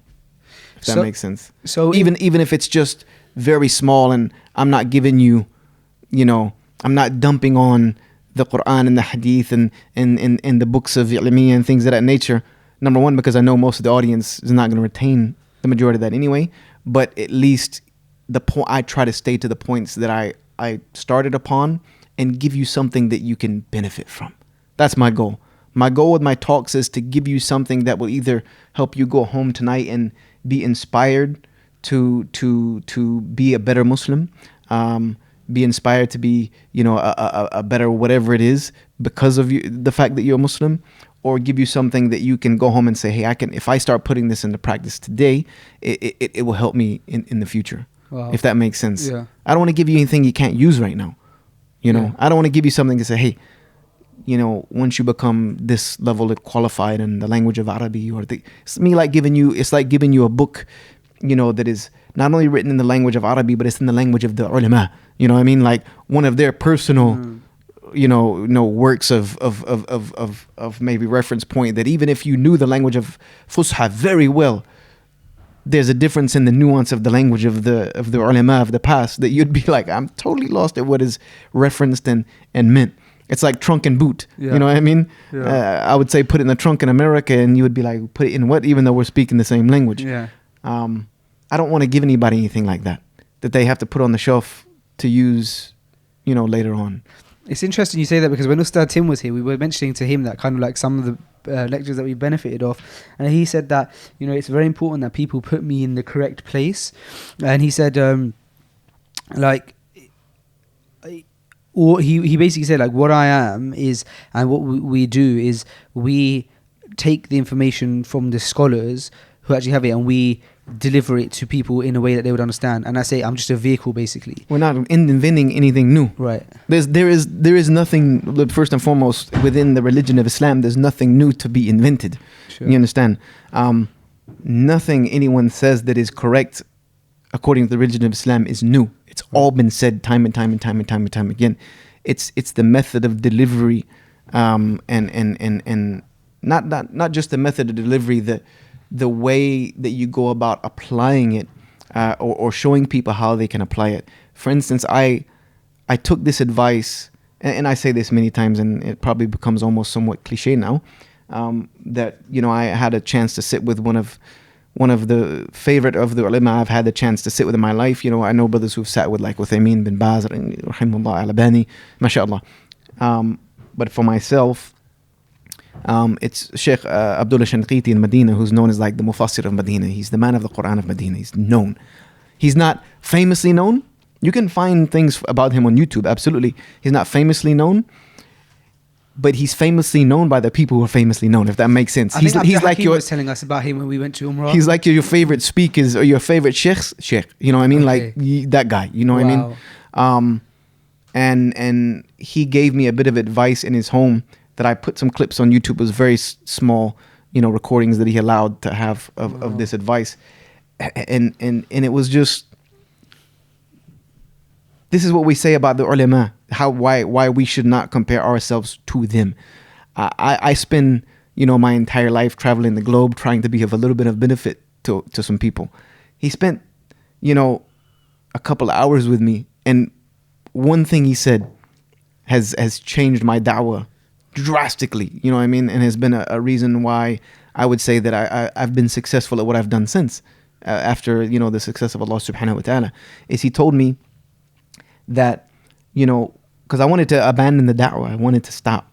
if that makes sense. So even if it's just very small, and I'm not giving you, I'm not dumping on the Quran and the Hadith and the books of Ilmiya and things of that nature. Number one, because I know most of the audience is not going to retain the majority of that anyway. But at least I try to stay to the points that I started upon and give you something that you can benefit from. That's my goal. My goal with my talks is to give you something that will either help you go home tonight and be inspired to be a better Muslim, be inspired to be, a better whatever it is because of the fact that you're a Muslim, or give you something that you can go home and say, hey, if I start putting this into practice today, it will help me in the future. Wow. If that makes sense. Yeah. I don't want to give you anything you can't use right now. Yeah. I don't want to give you something to say, hey, once you become this level of qualified in the language of Arabic, it's like giving you a book, that is not only written in the language of Arabic, but it's in the language of the ulama. You know what I mean? Like one of their personal, works of maybe reference point, that even if you knew the language of Fusha very well, there's a difference in the nuance of the language of the ulama of the past that you'd be like, I'm totally lost at what is referenced and meant. It's like trunk and boot. Yeah. You know what I mean? Yeah. I would say put it in the trunk in America, and you would be like, put it in what? Even though we're speaking the same language. Yeah. I don't want to give anybody anything like that they have to put on the shelf to use, later on. It's interesting you say that, because when Ustad Tim was here, we were mentioning to him that kind of like some of the lectures that we benefited off, and he said that it's very important that people put me in the correct place, and he said or he basically said like what I am is, and what we do is we take the information from the scholars who actually have it, and we deliver it to people in a way that they would understand. And I say I'm just a vehicle, basically. We're not inventing anything new. Right. There is nothing, first and foremost, within the religion of Islam, there's nothing new to be invented. Sure. You understand? Nothing anyone says that is correct according to the religion of Islam is new. It's all been said time and time again. It's the method of delivery, and not just the method of delivery, the way that you go about applying it, or showing people how they can apply it. For instance, I took this advice, and I say this many times, and it probably becomes almost somewhat cliche now, that I had a chance to sit with one of the favorite of the ulama I've had the chance to sit with in my life. I know brothers who've sat with like Uthaymin bin Baz, rahimahullah, Al-Albani, mashallah. But for myself, it's Sheikh Abdullah Shanqiti in Medina, who's known as like the Mufassir of Medina. He's the man of the Quran of Medina. He's known. He's not famously known. You can find things about him on YouTube, absolutely. He's not famously known, but he's famously known by the people who are famously known, if that makes sense. He's like your was telling us about him when we went to Umrah. He's like your favorite speakers or your favorite sheikh. You know what I mean? Okay. Like that guy. You know what I mean? And he gave me a bit of advice in his home that I put some clips on YouTube. It was very small, recordings that he allowed to have of this advice, and it was just, this is what we say about the ulama, why we should not compare ourselves to them. I spend my entire life traveling the globe trying to be of a little bit of benefit to some people. He spent a couple of hours with me, and one thing he said has changed my da'wah drastically, you know what I mean, and has been a reason why I would say that I've been successful at what I've done since, after the success of Allah subhanahu wa ta'ala, is he told me that, because I wanted to abandon the da'wah, I wanted to stop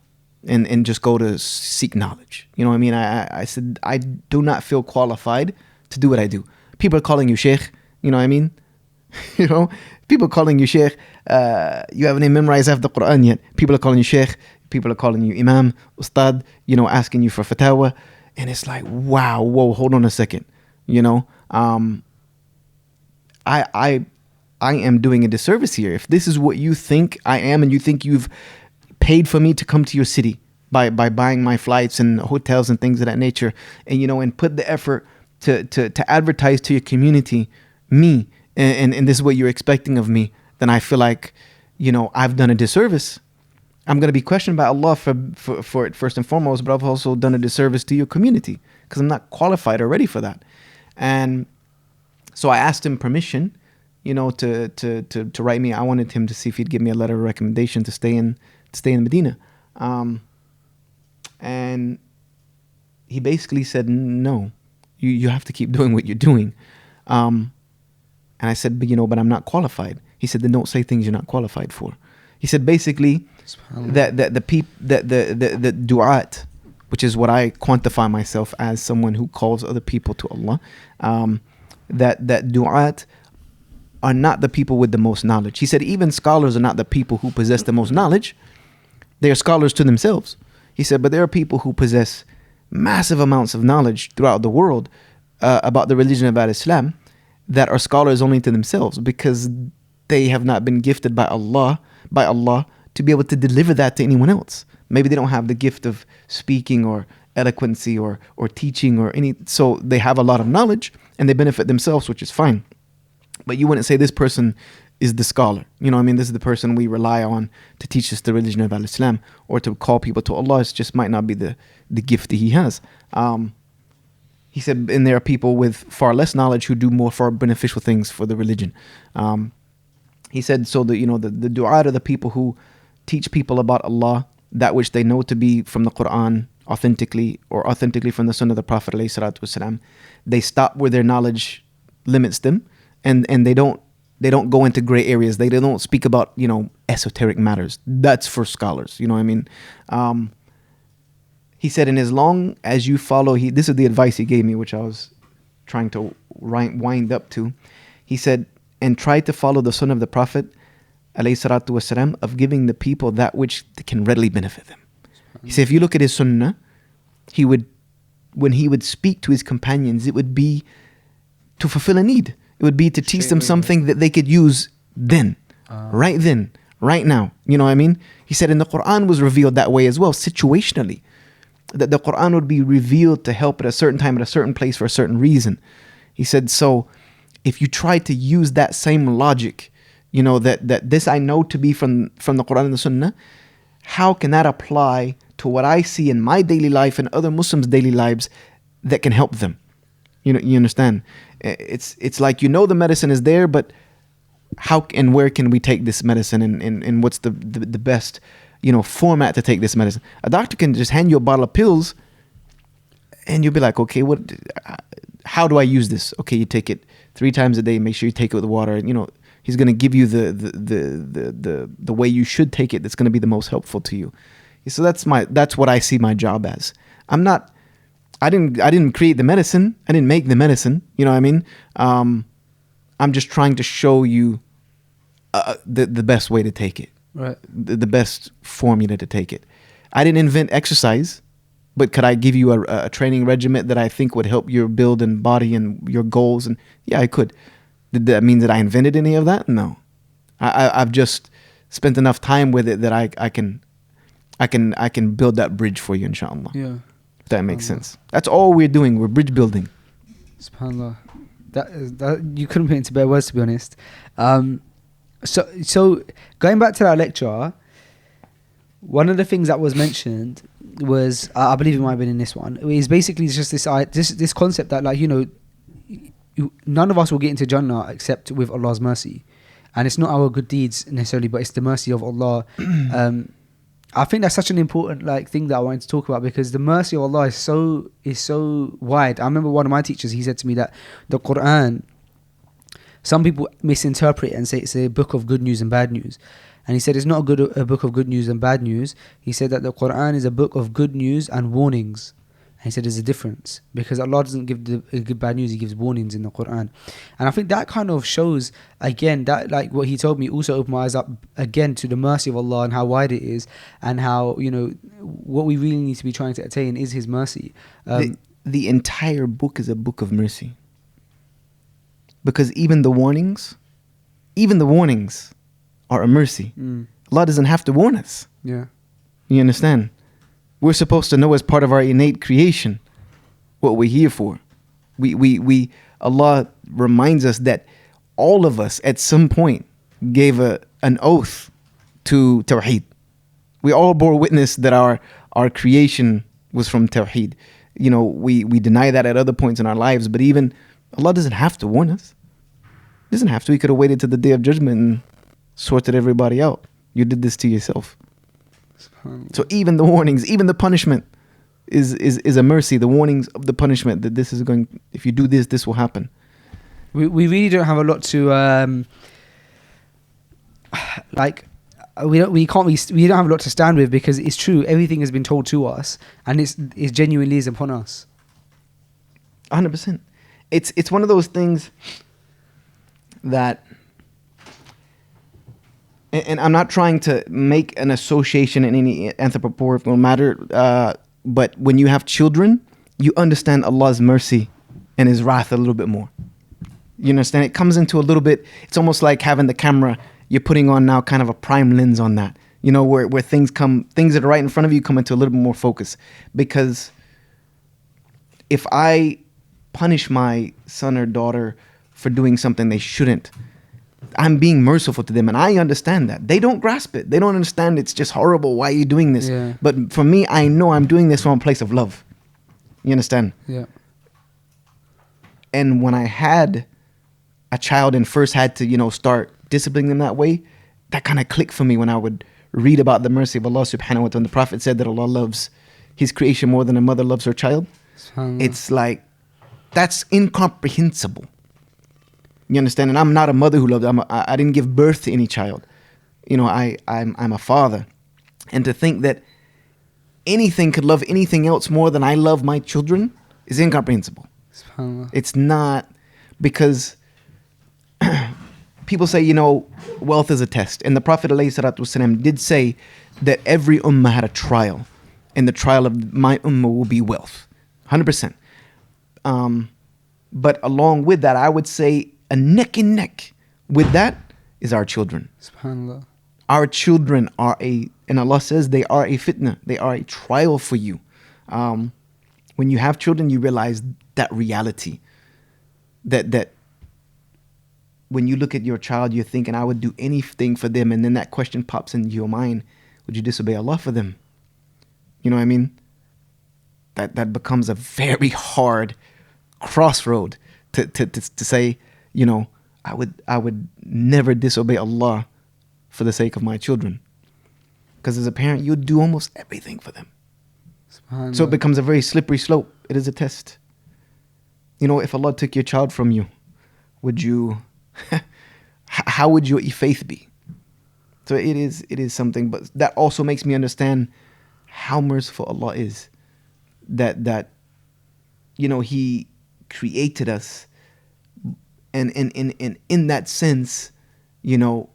and just go to seek knowledge, you know what I mean. I said, I do not feel qualified to do what I do. People are calling you sheikh, you know what I mean. People calling you sheikh, you haven't even memorized half the Quran yet. People are calling you sheikh, people are calling you imam, ustad, asking you for fatwa, and it's like, wow, whoa, hold on a second, I am doing a disservice here. If this is what you think I am, and you think you've paid for me to come to your city by buying my flights and hotels and things of that nature, and and put the effort to advertise to your community me, and this is what you're expecting of me, then I feel like I've done a disservice. I'm going to be questioned by Allah for it first and foremost, but I've also done a disservice to your community because I'm not qualified or ready for that. And so I asked him permission, to write me. I wanted him to see if he'd give me a letter of recommendation to stay in Medina. And he basically said, no, you have to keep doing what you're doing. And I said, but I'm not qualified. He said, then don't say things you're not qualified for. He said basically that the du'at, which is what I quantify myself as, someone who calls other people to Allah, that du'at are not the people with the most knowledge. He said even scholars are not the people who possess the most knowledge. They are scholars to themselves. He said, but there are people who possess massive amounts of knowledge throughout the world about the religion of Islam that are scholars only to themselves because they have not been gifted by Allah to be able to deliver that to anyone else. Maybe they don't have the gift of speaking or eloquency or teaching or any, so they have a lot of knowledge and they benefit themselves, which is fine. But you wouldn't say this person is the scholar. This is the person we rely on to teach us the religion of Islam or to call people to Allah. It just might not be the gift that he has. He said, and there are people with far less knowledge who do more far beneficial things for the religion. He said, so the du'at are the people who teach people about Allah, that which they know to be from the Quran authentically or authentically from the Sunnah of the Prophet ﷺ. They stop where their knowledge limits them, and they don't go into gray areas. They don't speak about esoteric matters. That's for scholars. He said, and as long as you follow, this is the advice he gave me, which I was trying to wind up to. He said, and try to follow the Sunnah of the Prophet ﷺ of giving the people that which can readily benefit them. He said, if you look at his Sunnah, when he would speak to his companions, it would be to fulfill a need. It would be to teach them something that they could use then, right now. You know what I mean? He said, and the Quran was revealed that way as well, situationally. That the Quran would be revealed to help at a certain time, at a certain place for a certain reason. He said, so if you try to use that same logic, that this I know to be from the Quran and the Sunnah, how can that apply to what I see in my daily life and other Muslims' daily lives that can help them? You understand? It's like the medicine is there, but how and where can we take this medicine and what's the best format to take this medicine? A doctor can just hand you a bottle of pills and you'll be like, okay, how do I use this? Okay, you take it 3 times a day, make sure you take it with water. He's going to give you the way you should take it that's going to be the most helpful to you. So that's what I see my job as. I didn't create the medicine. I didn't make the medicine. You know what I mean? I'm just trying to show you the best way to take it. Right. The best formula to take it. I didn't invent exercise, but could I give you a training regimen that I think would help your build and body and your goals? And yeah, I could. Did that mean that I invented any of that? No. I've just spent enough time with it that I can build that bridge for you, inshallah. Yeah. If that makes sense. That's all we're doing. We're bridge building. SubhanAllah. That you couldn't put into better words, to be honest. So going back to that lecture, one of the things that was mentioned was, I believe it might have been in this one, is basically just this concept that, like, none of us will get into Jannah except with Allah's mercy. And it's not our good deeds necessarily, but it's the mercy of Allah. I think that's such an important thing that I wanted to talk about, because the mercy of Allah is so wide. I remember one of my teachers, he said to me that the Quran, some people misinterpret it and say it's a book of good news and bad news. And he said it's not a book of good news and bad news. He said that the Quran is a book of good news and warnings. And he said there's a difference, because Allah doesn't give bad news, He gives warnings in the Quran. And I think that kind of shows, again, that what he told me also opened my eyes up again to the mercy of Allah and how wide it is, and how, what we really need to be trying to attain is His mercy. The entire book is a book of mercy. Because even the warnings are a mercy. Allah doesn't have to warn us. Yeah. You understand? We're supposed to know as part of our innate creation what we're here for. Allah reminds us that all of us at some point gave an oath to Tawheed. We all bore witness that our creation was from Tawheed. You know, we deny that at other points in our lives, but even Allah doesn't have to warn us. He doesn't have to. He could have waited to the day of judgment and sorted everybody out. You did this to yourself. So even the warnings, even the punishment is a mercy. The warnings of the punishment that this is going, if you do this, this will happen. We really don't have a lot to we don't have a lot to stand with, because it's true, everything has been told to us, and it genuinely is upon us. 100%. It's one of those things that, and I'm not trying to make an association in any anthropomorphic matter, but when you have children, you understand Allah's mercy and His wrath a little bit more. You understand? It comes into a little bit, it's almost like having the camera, you're putting on now kind of a prime lens on that. You know, where things that are right in front of you come into a little bit more focus. Because if I punish my son or daughter for doing something they shouldn't, I'm being merciful to them, and I understand that. They don't grasp it. They don't understand it's just horrible. Why are you doing this? Yeah. But for me, I know I'm doing this from a place of love. You understand? Yeah. And when I had a child and first had to, you know, start disciplining them that way, that kind of clicked for me when I would read about the mercy of Allah subhanahu wa ta'ala. The Prophet said that Allah loves His creation more than a mother loves her child. It's like, that's incomprehensible. You understand? And I'm not a mother who loved. I didn't give birth to any child. You know, I'm a father. And to think that anything could love anything else more than I love my children is incomprehensible. It's not, because people say, you know, wealth is a test. And the Prophet ﷺ did say that every ummah had a trial. And the trial of my ummah will be wealth. 100%. But along with that, I would say a neck and neck with that is our children. SubhanAllah. Our children are and Allah says they are a fitna. They are a trial for you. When you have children, you realize that reality. That when you look at your child, you're thinking, I would do anything for them. And then that question pops into your mind. Would you disobey Allah for them? You know what I mean? That becomes a very hard crossroad to say, you know, I would never disobey Allah for the sake of my children. Because as a parent, you do almost everything for them. So it becomes a very slippery slope. It is a test. You know, if Allah took your child from you, would you, how would your faith be? So it is something, but that also makes me understand how merciful Allah is. That you know, He created us, and in that sense, you know,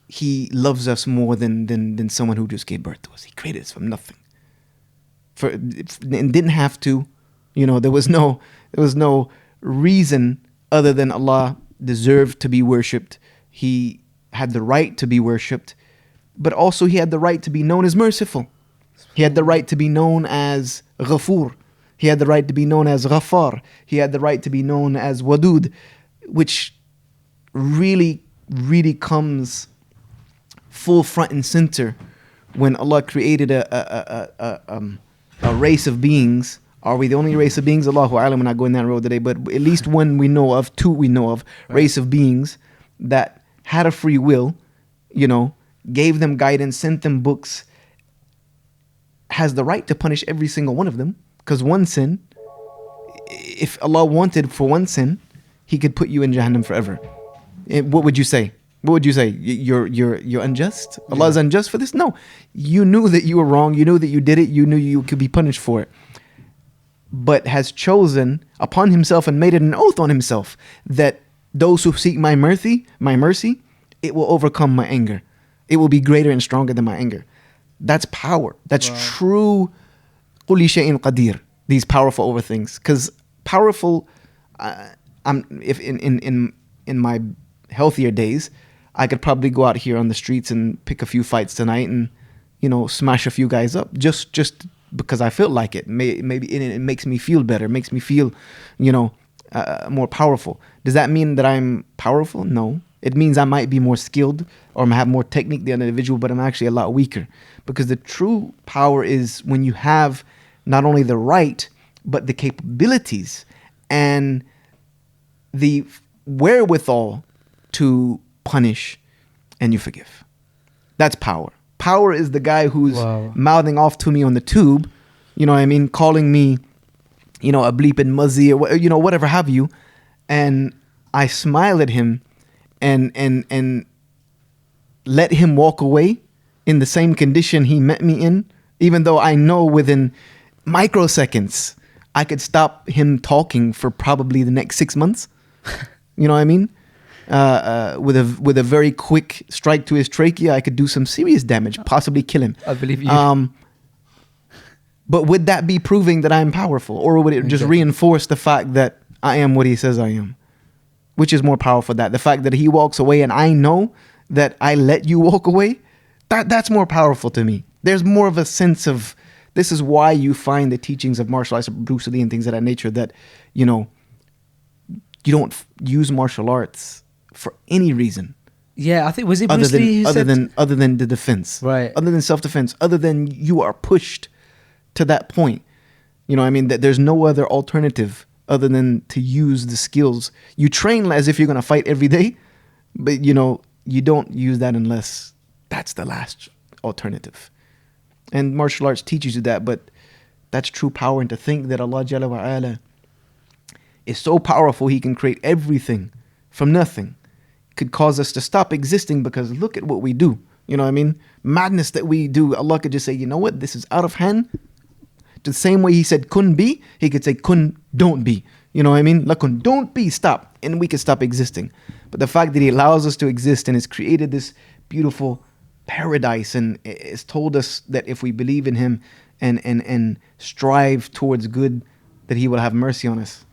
He loves us more than someone who just gave birth to us. He created us from nothing. And didn't have to, you know, there was no reason other than Allah deserved to be worshipped. He had the right to be worshipped, but also He had the right to be known as merciful. He had the right to be known as Ghafoor. He had the right to be known as Ghaffar. He had the right to be known as Wadud, which really, really comes full front and center when Allah created a race of beings. Are we the only race of beings? Allahu A'lam, we're not going that road today, but at least one we know of, two we know of, right. Race of beings that had a free will, you know, gave them guidance, sent them books, has the right to punish every single one of them. Because one sin, if Allah wanted for one sin, He could put you in Jahannam forever. What would you say? What would you say? You're unjust? Yeah. Allah is unjust for this? No. You knew that you were wrong. You knew that you did it. You knew you could be punished for it. But has chosen upon Himself and made it an oath on Himself that those who seek my mercy, it will overcome my anger. It will be greater and stronger than my anger. That's power. That's true. Quli shay'in qadir. These powerful over things. Because powerful, if in my healthier days, I could probably go out here on the streets and pick a few fights tonight and, you know, smash a few guys up just because I feel like it. Maybe it makes me feel better. Makes me feel, you know, more powerful. Does that mean that I'm powerful? No. It means I might be more skilled or I have more technique than an individual, but I'm actually a lot weaker. Because the true power is when you have not only the right, but the capabilities and the wherewithal to punish and you forgive. That's power. Power is the guy who's mouthing off to me on the tube, you know what I mean, calling me, you know, a bleeping muzzy or, you know, whatever have you. And I smile at him and let him walk away in the same condition he met me in, even though I know within microseconds I could stop him talking for probably the next 6 months. You know what I mean? With a very quick strike to his trachea, I could do some serious damage, possibly kill him. I believe you. But would that be proving that I'm powerful, or would it just reinforce the fact that I am what he says I am? Which is more powerful? That the fact that he walks away and I know that I let you walk away, that's more powerful to me. There's more of a sense of, this is why you find the teachings of martial arts, Bruce Lee and things of that nature, that, you know, you don't use martial arts for any reason. Yeah, I think, was it Bruce Lee who said... Other than the defense. Right. Other than self-defense. Other than you are pushed to that point. You know what I mean? That there's no other alternative other than to use the skills. You train as if you're going to fight every day, but, you know, you don't use that unless that's the last alternative. And martial arts teaches you that, but that's true power. And to think that Allah Jalla wa Ala is so powerful, he can create everything from nothing, could cause us to stop existing because look at what we do. You know what I mean? Madness that we do, Allah could just say, you know what, this is out of hand. The same way he said kun be, he could say kun don't be. You know what I mean? Lakun, don't be, stop. And we can stop existing. But the fact that he allows us to exist and has created this beautiful paradise and has told us that if we believe in him and strive towards good, that he will have mercy on us.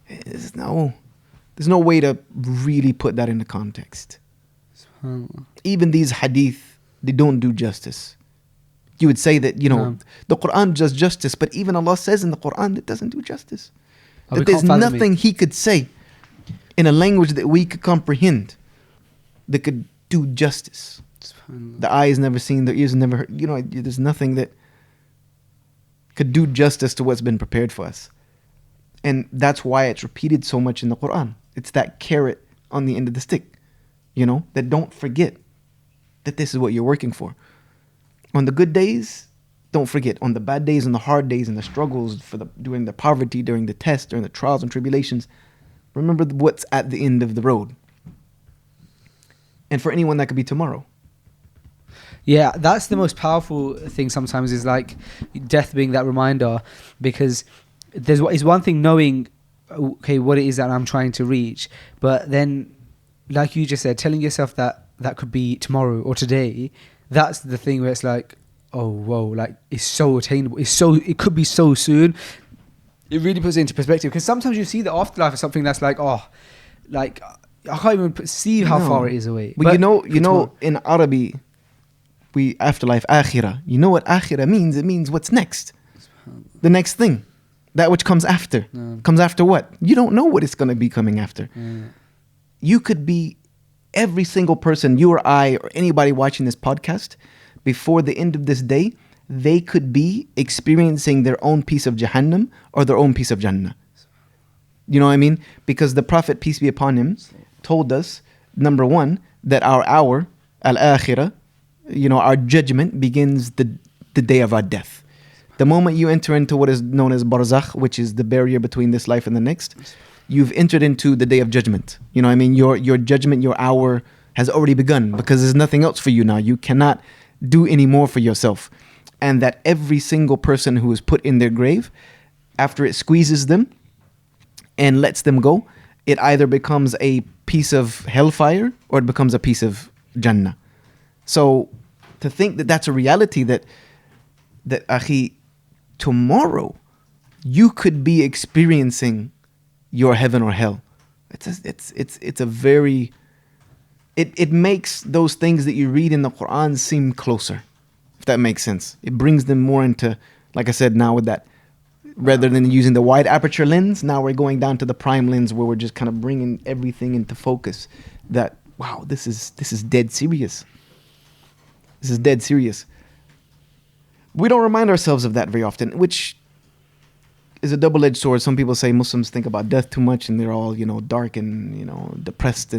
There's no way to really put that into context. Even these hadith, they don't do justice. You would say that, you know, the Quran does justice, but even Allah says in the Quran it doesn't do justice. That there's nothing he could say in a language that we could comprehend that could do justice. The eyes never seen, the ears never heard. You know, there's nothing that could do justice to what's been prepared for us. And that's why it's repeated so much in the Quran. It's that carrot on the end of the stick, you know, that don't forget that this is what you're working for. On the good days, don't forget. On the bad days, on the hard days, and the struggles during the poverty, during the tests, during the trials and tribulations, remember what's at the end of the road. And for anyone, that could be tomorrow. Yeah, that's the most powerful thing sometimes, is like death being that reminder, because it's one thing knowing, okay, what it is that I'm trying to reach, but then, like you just said, telling yourself that could be tomorrow or today, that's the thing where it's like, oh, whoa, like it's so attainable. It could be so soon. It really puts it into perspective, because sometimes you see the afterlife as something that's like, oh, like I can't even perceive how far it is away. But you know, in Arabic, afterlife, akhirah. You know what akhirah means? It means what's next. The next thing. That which comes after. Comes after what? You don't know what it's going to be coming after. You could be every single person, you or I, or anybody watching this podcast, before the end of this day, they could be experiencing their own piece of Jahannam or their own piece of Jannah. You know what I mean? Because the Prophet, peace be upon him, told us, number one, that our hour, al-akhirah, you know, our judgment begins the day of our death. The moment you enter into what is known as barzakh, which is the barrier between this life and the next, you've entered into the day of judgment. You know what I mean? Your judgment, your hour has already begun, because there's nothing else for you now. You cannot do any more for yourself. And that every single person who is put in their grave, after it squeezes them and lets them go, it either becomes a piece of hellfire or it becomes a piece of Jannah. So to think that that's a reality, that akhi, tomorrow you could be experiencing your heaven or hell. It's a very, it makes those things that you read in the Quran seem closer, if that makes sense. It brings them more into, like I said, now with that, rather than using the wide aperture lens, now we're going down to the prime lens, where we're just kind of bringing everything into focus, that wow, this is dead serious. This is dead serious. We don't remind ourselves of that very often, which is a double-edged sword. Some people say Muslims think about death too much and they're all, dark and, depressed.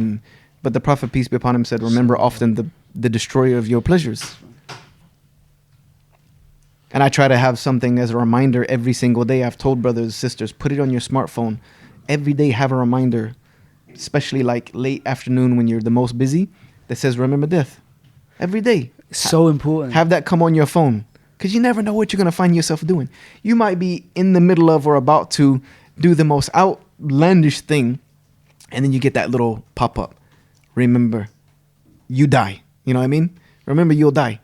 But the Prophet, peace be upon him, said, remember often the destroyer of your pleasures. And I try to have something as a reminder every single day. I've told brothers and sisters, put it on your smartphone. Every day have a reminder, especially like late afternoon when you're the most busy, that says, remember death. Every day. So important. Have that come on your phone. Because you never know what you're going to find yourself doing. You might be in the middle of or about to do the most outlandish thing, and then you get that little pop-up. Remember, you die. You know what I mean? Remember, you'll die.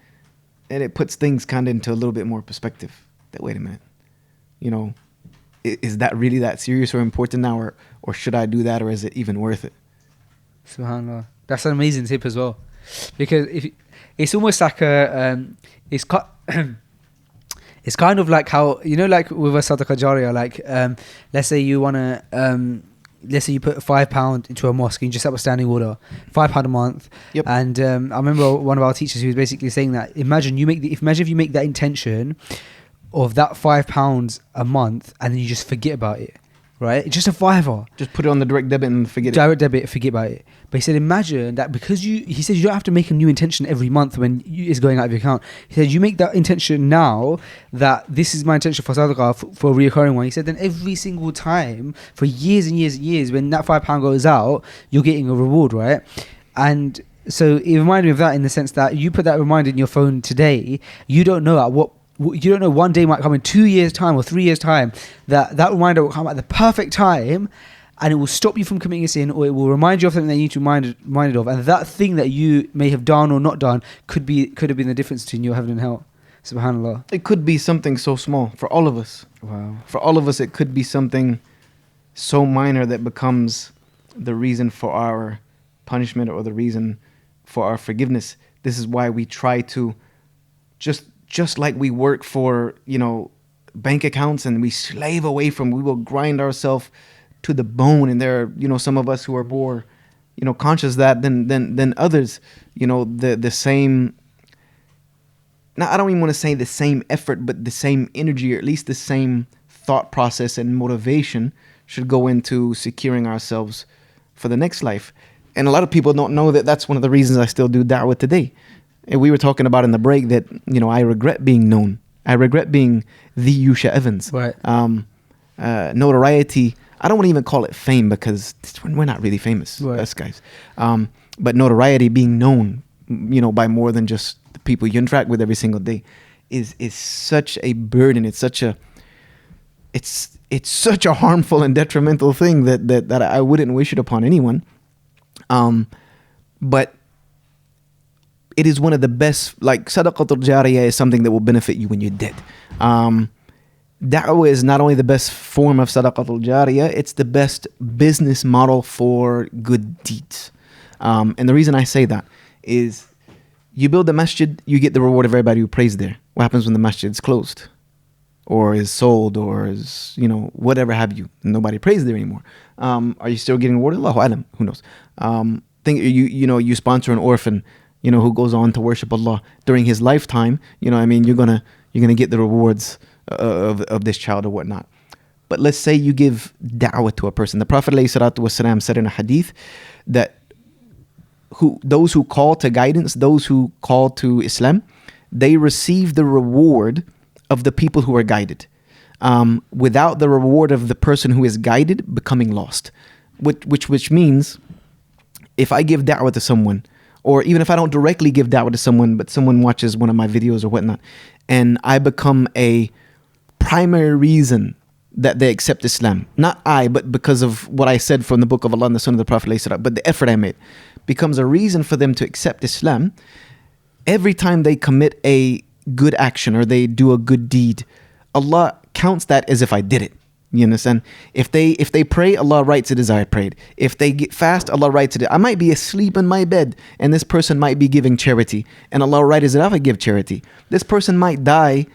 And it puts things kind of into a little bit more perspective. That, wait a minute. Is that really that serious or important now? Or should I do that? Or is it even worth it? SubhanAllah. That's an amazing tip as well. Because it's almost like it's kind of like how, like with a sadaqah jariyah, let's say you want to, let's say you put £5 into a mosque and you just set up a standing order, £5 a month. Yep. And I remember one of our teachers who was basically saying that, imagine if you make that intention of that £5 a month and then you just forget about it, right? It's just a fiver. Just put it on the direct debit and forget it. Direct debit, forget about it. But he said, imagine that because he said you don't have to make a new intention every month when it's going out of your account. He said, you make that intention now that this is my intention for sadaqah, for a reoccurring one. He said, then every single time for years and years and years, when that £5 goes out, you're getting a reward, right? And so it reminded me of that in the sense that you put that reminder in your phone today, you don't know one day might come in 2 years' time or 3 years' time that reminder will come at the perfect time, and it will stop you from committing a sin, or it will remind you of something that you need to be reminded of. And that thing that you may have done or not done could have been the difference between your heaven and hell. SubhanAllah. It could be something so small for all of us. Wow. For all of us, it could be something so minor that becomes the reason for our punishment or the reason for our forgiveness. This is why we try to, just like we work for, bank accounts and we slave away from, we will grind ourselves to the bone. And there are, some of us who are more, conscious of that than others. The same, now I don't even want to say the same effort, but the same energy, or at least the same thought process and motivation should go into securing ourselves for the next life. And a lot of people don't know that that's one of the reasons I still do da'wah today. And we were talking about in the break that, I regret being known. I regret being the Yusha Evans. Right. Notoriety, I don't want to even call it fame because we're not really famous, right, us guys. But notoriety, being known, by more than just the people you interact with every single day, is such a burden. It's such a harmful and detrimental thing that I wouldn't wish it upon anyone. But it is one of the best, like sadaqatul jariyah is something that will benefit you when you're dead. Da'wah is not only the best form of sadaqatul jariyah, it's the best business model for good deeds. And the reason I say that is you build a masjid, you get the reward of everybody who prays there. What happens when the masjid is closed or is sold or is, whatever have you? Nobody prays there anymore. Are you still getting rewarded? Allahu alam, who knows? Think you sponsor an orphan, who goes on to worship Allah during his lifetime, you're gonna get the rewards of this child or whatnot. But let's say you give da'wah to a person. The Prophet ﷺ said in a hadith that those who call to guidance, those who call to Islam, they receive the reward of the people who are guided, without the reward of the person who is guided becoming lost. Which means if I give da'wah to someone, or even if I don't directly give da'wah to someone, but someone watches one of my videos or whatnot, and I become a primary reason that they accept Islam, not I, but because of what I said from the book of Allah and the Sunnah of the Prophet ﷺ, but the effort I made becomes a reason for them to accept Islam. Every time they commit a good action or they do a good deed, Allah counts that as if I did it. You understand? If they pray, Allah writes it as I prayed. If they get fast, Allah writes it. I might be asleep in my bed and this person might be giving charity, and Allah writes it if I give charity. This person might die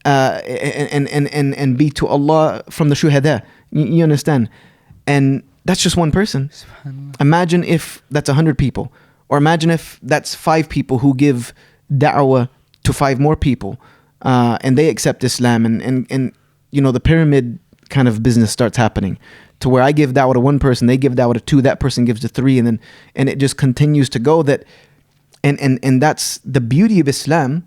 and be to Allah from the shuhada. You understand? And that's just one person. Imagine if that's 100 people. Or imagine if that's 5 people who give da'wah to 5 more people, and they accept Islam, and you know, the pyramid kind of business starts happening, to where I give da'wah to 1 person, they give da'wah to 2, that person gives to 3, and it just continues to go. That and that's the beauty of Islam,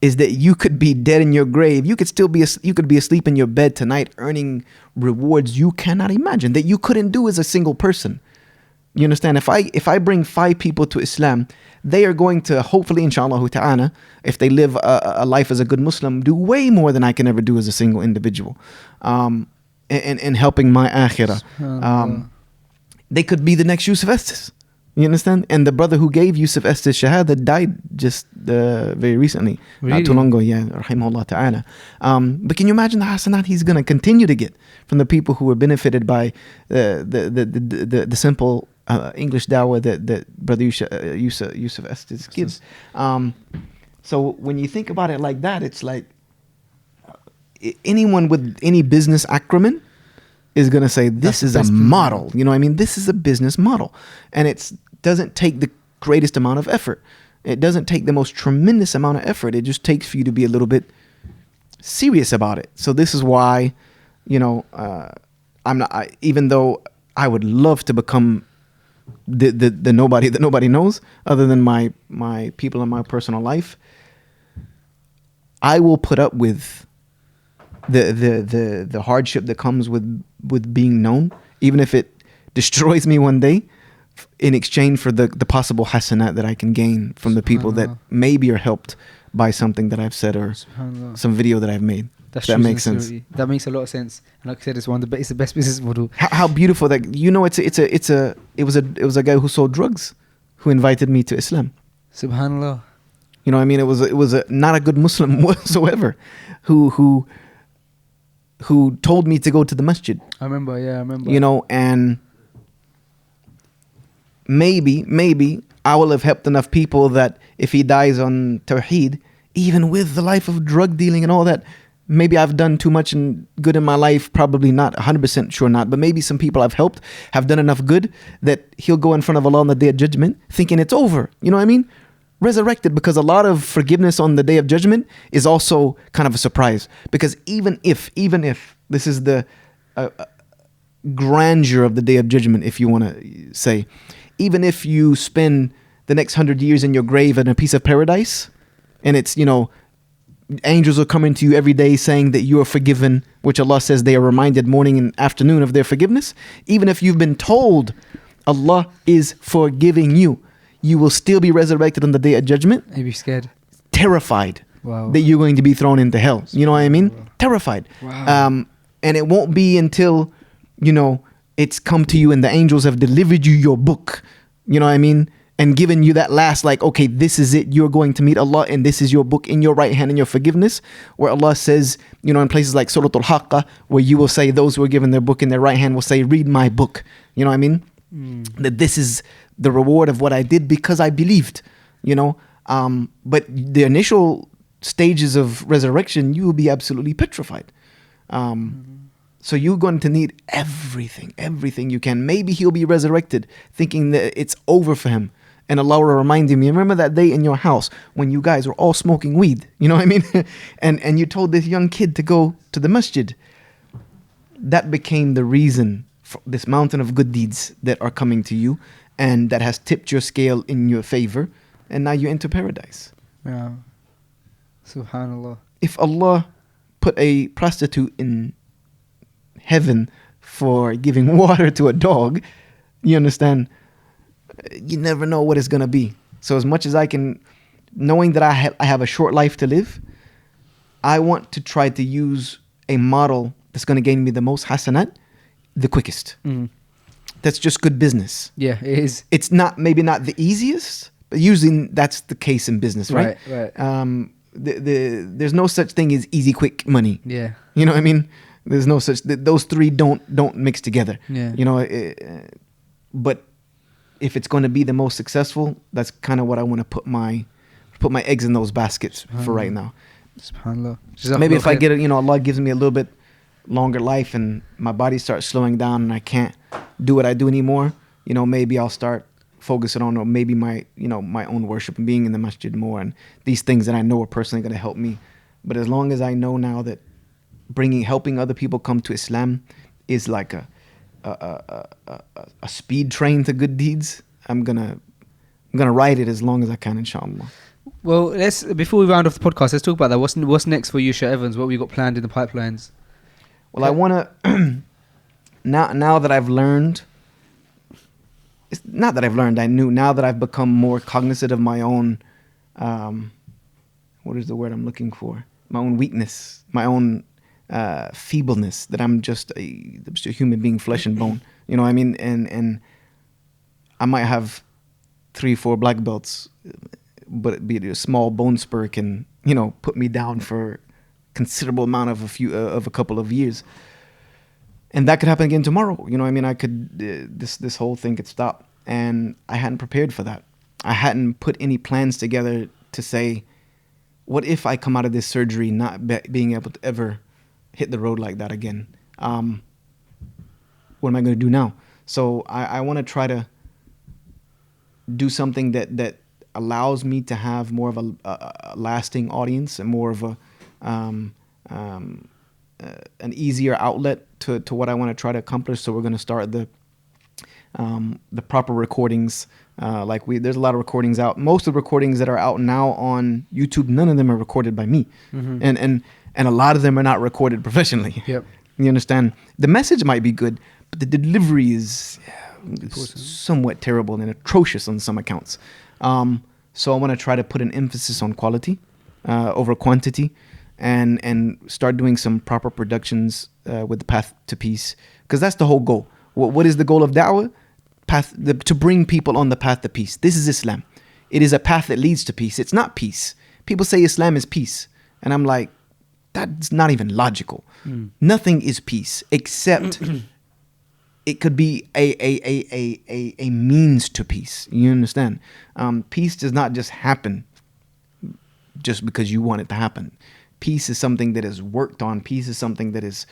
is that you could be dead in your grave, you could be asleep in your bed tonight, earning rewards you cannot imagine, that you couldn't do as a single person. You understand? If I bring 5 people to Islam, they are going to, hopefully, inshallah ta'ala, if they live a life as a good Muslim, do way more than I can ever do as a single individual, in helping my akhirah. They could be the next Yusuf Estes. You understand? And the brother who gave Yusuf Estes Shahada died just very recently. Really? Not too long ago, yeah, rahimahullah ta'ala. But can you imagine the hasanat he's going to continue to get from the people who were benefited by the simple English dawah that Brother Yusuf Estes gives. So when you think about it like that, it's like anyone with any business acumen is going to say, this is a model. You know what I mean? This is a business model. And it doesn't take the greatest amount of effort. It doesn't take the most tremendous amount of effort. It just takes for you to be a little bit serious about it. So this is why, you know, even though I would love to become the nobody that nobody knows other than my people in my personal life, I will put up with the hardship that comes with being known, even if it destroys me one day, in exchange for the possible hasanat that I can gain from the people that maybe are helped by something that I've said or some video that I've made. That makes sense. That makes a lot of sense. And like I said, it's the best business model. How beautiful that, you know, it was a guy who sold drugs who invited me to Islam. Subhanallah. You know what I mean? It was not a good Muslim whatsoever who told me to go to the masjid. I remember. You know, and maybe I will have helped enough people that if he dies on Tawheed, even with the life of drug dealing and all that, maybe I've done too much and good in my life. Probably not, 100% sure not. But maybe some people I've helped have done enough good that he'll go in front of Allah on the Day of Judgment thinking it's over. You know what I mean? Resurrected, because a lot of forgiveness on the Day of Judgment is also kind of a surprise. Because even if this is the grandeur of the Day of Judgment, if you want to say, even if you spend the next 100 years in your grave in a piece of paradise, and it's, you know, angels are coming to you every day saying that you are forgiven, which Allah says they are reminded morning and afternoon of their forgiveness. Even if you've been told Allah is forgiving you, you will still be resurrected on the Day of Judgment. You'll be scared. Terrified. Wow. That you're going to be thrown into hell. You know what I mean? Wow. Terrified. Wow. And it won't be until, you know, it's come to you and the angels have delivered you your book. You know what I mean? And given you that last, like, okay, this is it. You're going to meet Allah and this is your book in your right hand and your forgiveness. Where Allah says, you know, in places like Surah Al-Haqqa, where you will say, those who are given their book in their right hand will say, read my book. You know what I mean? That this is the reward of what I did because I believed, you know. But the initial stages of resurrection, you will be absolutely petrified. So you're going to need everything you can. Maybe he'll be resurrected thinking that it's over for him. And Allah will remind him, remember that day in your house when you guys were all smoking weed? You know what I mean? and you told this young kid to go to the masjid. That became the reason for this mountain of good deeds that are coming to you, and that has tipped your scale in your favor. And now you enter paradise. Yeah. Subhanallah. If Allah put a prostitute in heaven for giving water to a dog, you understand, you never know what it's going to be. So as much as I can, knowing that I have a short life to live, I want to try to use a model that's going to gain me the most hasanat the quickest. That's just good business. Yeah, it is. It's maybe not the easiest, but usually that's the case in business, right? Right. There's no such thing as easy, quick money. Yeah. You know what I mean? There's no such. Those three don't mix together. Yeah. You know, but if it's going to be the most successful, that's kind of what I want to put my eggs in those baskets for right now. SubhanAllah. Maybe if I get it, you know, Allah gives me a little bit longer life and my body starts slowing down and I can't do what I do anymore, you know, maybe I'll start focusing on, or maybe my own worship and being in the masjid more, and these things that I know are personally going to help me. But as long as I know now that helping other people come to Islam is like a speed train to good deeds, I'm gonna ride it as long as I can, inshallah. Well, before we round off the podcast, let's talk about that. What's next for Yusha Evans? What have we got planned in the pipelines? Well, I want to now that I've learned. It's not that I've learned. I knew now that I've become more cognizant of my own. What is the word I'm looking for? My own weakness, my own feebleness. That I'm just a human being, flesh and bone. You know what I mean? And I might have 3-4 black belts, but a small bone spur can put me down for considerable amount of a couple of years. And that could happen again tomorrow. You know what I mean? I could, this whole thing could stop. And I hadn't prepared for that. I hadn't put any plans together to say, what if I come out of this surgery not being able to ever hit the road like that again? What am I going to do now? So I want to try to do something that allows me to have more of a lasting audience and more of an easier outlet to what I want to try to accomplish. So we're going to start the proper recordings. There's a lot of recordings out. Most of the recordings that are out now on YouTube, none of them are recorded by me, and a lot of them are not recorded professionally. Yep. You understand? The message might be good, but the delivery is somewhat terrible and atrocious on some accounts. So I want to try to put an emphasis on quality over quantity. And start doing some proper productions with the path to peace, because that's the whole goal. What is the goal of Dawah? To bring people on the path to peace. This is Islam. It is a path that leads to peace. It's not peace. People say Islam is peace, and I'm like, that's not even logical. Nothing is peace except it could be a means to peace. You understand? Peace does not just happen just because you want it to happen. Peace is something that is worked on. Peace is something that is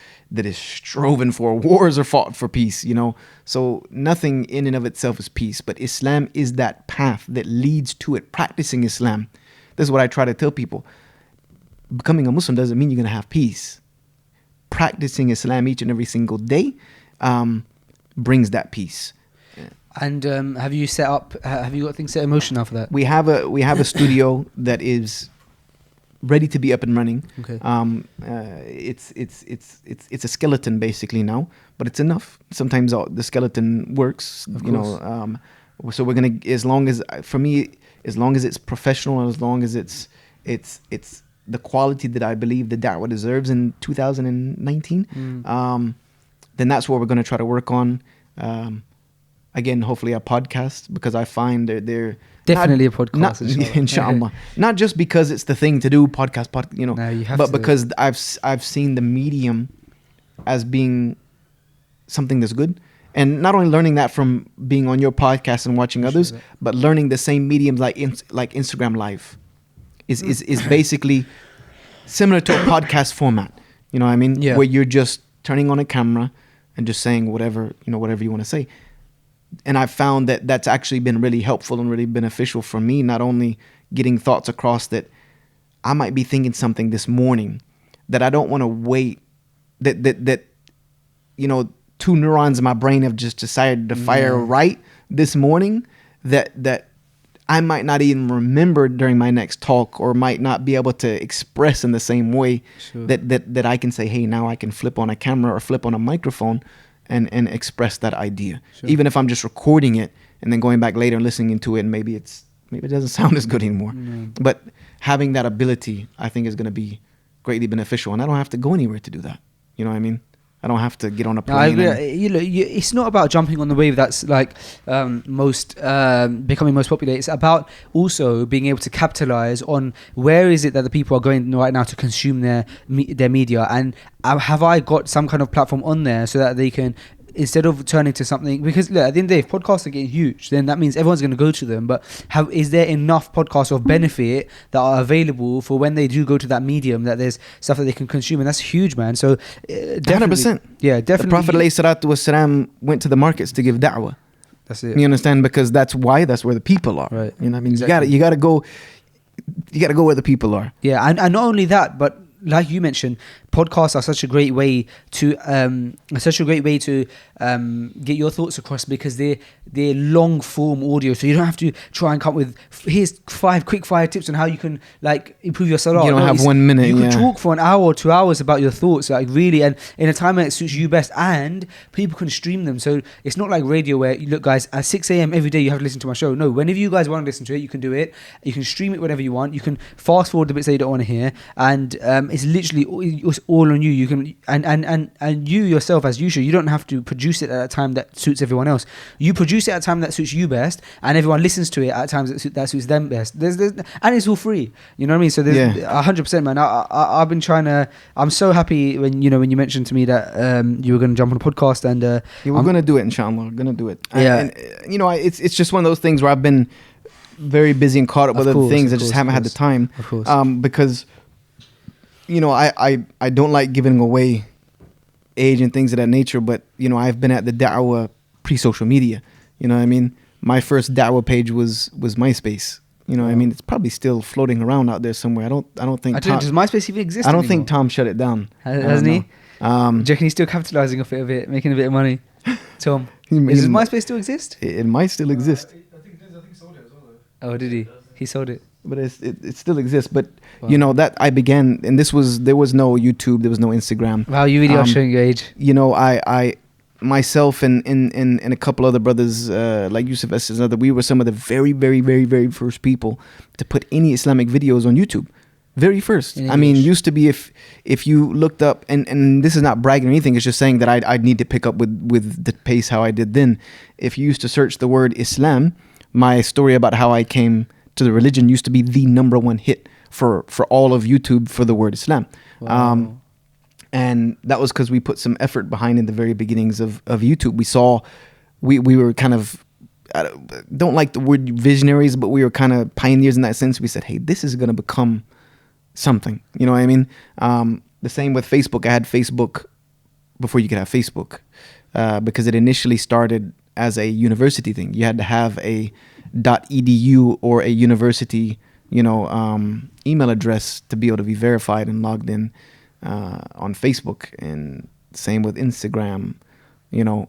striven for. Wars are fought for peace, So nothing in and of itself is peace. But Islam is that path that leads to it. Practicing Islam. This is what I try to tell people. Becoming a Muslim doesn't mean you're going to have peace. Practicing Islam each and every single day brings that peace. And have you got things set in motion now for that? We have a studio that is ready to be up and running. Okay. It's a skeleton basically now, but it's enough. Sometimes the skeleton works. Of course. So we're gonna, as long as it's professional and as long as it's the quality that I believe the Dawah deserves in 2019, then that's what we're gonna try to work on. Again, hopefully a podcast, because I find they're definitely a podcast. Inshallah. Not just because it's the thing to do, podcast, No, you have but to. Because I've seen the medium as being something that's good, and not only learning that from being on your podcast and watching others, but learning the same mediums like Instagram Live is basically similar to a podcast format. You know what I mean? Yeah. Where you're just turning on a camera and just saying whatever you want to say. And I've found that that's actually been really helpful and really beneficial for me, not only getting thoughts across that I might be thinking something this morning that I don't want to wait, that 2 neurons in my brain have just decided to fire right this morning that I might not even remember during my next talk, or might not be able to express in the same way. Sure. that I can say, hey, now I can flip on a camera or flip on a microphone and express that idea. Sure. Even if I'm just recording it and then going back later and listening to it, and maybe it doesn't sound as good anymore. But having that ability, I think, is going to be greatly beneficial, and I don't have to go anywhere to do that. You know what I mean? I don't have to get on a plane. I agree. It's not about jumping on the wave that's like becoming most popular. It's about also being able to capitalize on where is it that the people are going right now to consume their media, and have I got some kind of platform on there so that they can, instead of turning to something, because look, at the end of the day, if podcasts are getting huge, then that means everyone's going to go to them. But is there enough podcasts of benefit that are available for when they do go to that medium, that there's stuff that they can consume? And that's huge, man. So 100%. Yeah, definitely. The Prophet ﷺ went to the markets to give da'wah. That's it. You understand? Because that's where the people are. Right. You know what I mean? Exactly. You gotta go where the people are. Yeah, and not only that, but like you mentioned, podcasts are such a great way to get your thoughts across, because they're long form audio, so you don't have to try and come up with here's 5 quick fire tips on how you can like improve your salah. You don't have 1 minute. You can talk for an hour or 2 hours about your thoughts, like really, and in a time that suits you best, and people can stream them. So it's not like radio where, look guys, at 6 a.m. every day you have to listen to my show. No, whenever you guys want to listen to it, you can do it. You can stream it whenever you want. You can fast forward the bits that you don't want to hear, and it's literally it's all on you. You can and you yourself as Yusha, you don't have to produce it at a time that suits everyone else. You produce it at a time that suits you best, and everyone listens to it at times that suits them best. There's and it's all free. You know what I mean? So there's 100%, man. I've been trying to. I'm so happy when you mentioned to me that you were going to jump on a podcast, and we're going to do it, inshallah. We're going to do it. Yeah. And it's just one of those things where I've been very busy and caught up with other things. I just haven't had the time. Of course. Because I don't like giving away age and things of that nature, but I've been at the da'wah pre-social media. You know what I mean? My first da'wah page was MySpace. You know what I mean? It's probably still floating around out there somewhere. I don't think does MySpace even exist I don't anymore? think Tom shut it down. Hasn't he? Do you reckon he's still capitalising off it a bit, making a bit of money? Tom, does MySpace still exist? It might still exist. I think he sold it as well, though. Oh, did he? He sold it. But it still exists. But that I began, and there was no YouTube, there was no Instagram. Wow, you really are showing your age. I myself and a couple other brothers like Yusuf and other, we were some of the very, very, very, very first people to put any Islamic videos on YouTube. Very first. I mean, used to be if you looked up, and this is not bragging or anything, it's just saying that I'd need to pick up with the pace how I did then. If you used to search the word Islam, my story about how I came to the religion used to be the #1 hit for all of YouTube for the word Islam. Wow. And that was because we put some effort behind in the very beginnings of YouTube. We saw, we were kind of, I don't like the word visionaries, but we were kind of pioneers in that sense. We said, hey, this is going to become something. You know what I mean? The same with Facebook. I had Facebook before you could have Facebook, because it initially started as a university thing. You had to have a .edu or a university, email address to be able to be verified and logged in on Facebook, and same with Instagram.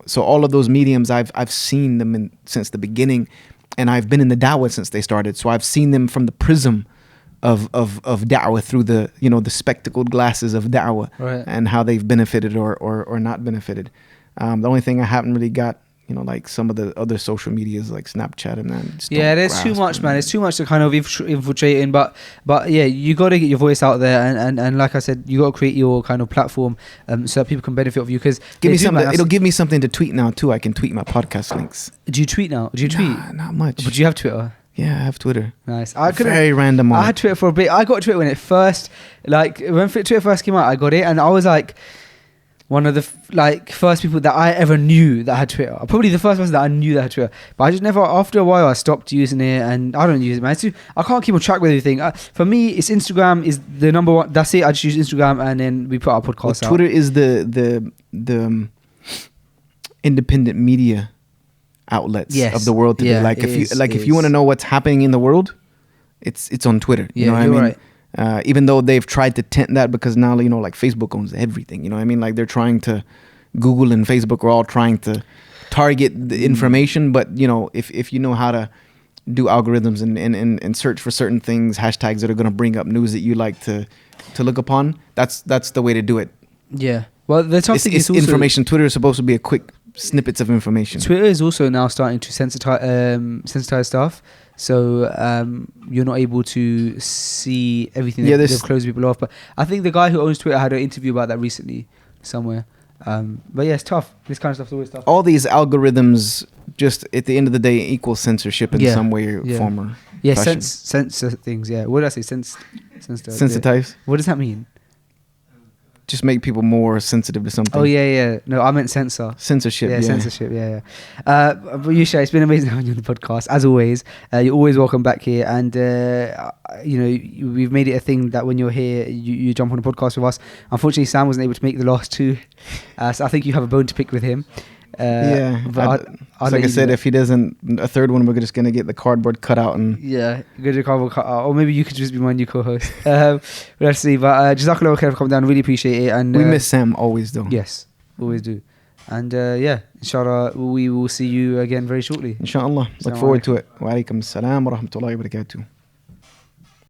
So all of those mediums, I've seen them since the beginning, and I've been in the da'wah since they started. So I've seen them from the prism of da'wah, through the the spectacled glasses of da'wah, right, and how they've benefited or not benefited. The only thing I haven't really got, like some of the other social medias like Snapchat and that. Yeah, there's too much, man. There's too much to kind of infiltrate in. But yeah, you got to get your voice out there, and like I said, you got to create your kind of platform so that people can benefit of you. Because give me something. It'll give me something to tweet now too. I can tweet my podcast links. Do you tweet now? Do you tweet? Nah, not much. But do you have Twitter? Yeah, I have Twitter. Nice. Very random. I had Twitter for a bit. I got Twitter when it first, when Twitter first came out. I got it, and I was like one of the first people that I ever knew that had Twitter. Probably the first person that I knew that had Twitter. But I just never. After a while, I stopped using it, and I don't use it, man. I can't keep on track with everything. For me, it's Instagram is the #1. That's it. I just use Instagram, and then we put our podcast out. Twitter is the independent media outlets of the world today. If you want to know what's happening in the world, it's on Twitter. You know what I mean? Right. Even though they've tried to tent that, because now like Facebook owns everything. You know what I mean? Like they're trying to, Google and Facebook are all trying to target the information. But if you know how to do algorithms and search for certain things, hashtags that are going to bring up news that you like to look upon, that's the way to do it. Yeah. Well, the tough thing is also information. Twitter is supposed to be a quick snippets of information. Twitter is also now starting to sensitize stuff, so you're not able to see everything. They've closed people off. But I think the guy who owns Twitter had an interview about that recently somewhere. But yeah, it's tough. This kind of stuff's always tough. All these algorithms, just at the end of the day, equal censorship in some way or form or fashion. Censor things. Yeah, what did I say? Sensitize. Yeah. What does that mean? Just make people more sensitive to something. Oh yeah. No, I meant censor. Censorship. Yeah, censorship. Yeah. But Yusha, it's been amazing having you on the podcast as always. You're always welcome back here, and we've made it a thing that when you're here, you jump on a podcast with us. Unfortunately, Sam wasn't able to make the last two, so I think you have a bone to pick with him. But I'll like let I you said, do if he doesn't, a third one, we're just gonna get the cardboard cut out and yeah, good recover cut out. Or maybe you could just be my new co-host. Let's see. But Jazakallah khair for coming down. Really appreciate it. And we miss Sam always though. Yes, always do. And yeah, inshallah, we will see you again very shortly. Inshallah. Look Assalamu forward alaikum. to it. Wa alaikum assalam wa rahmatullahi wa barakatuh.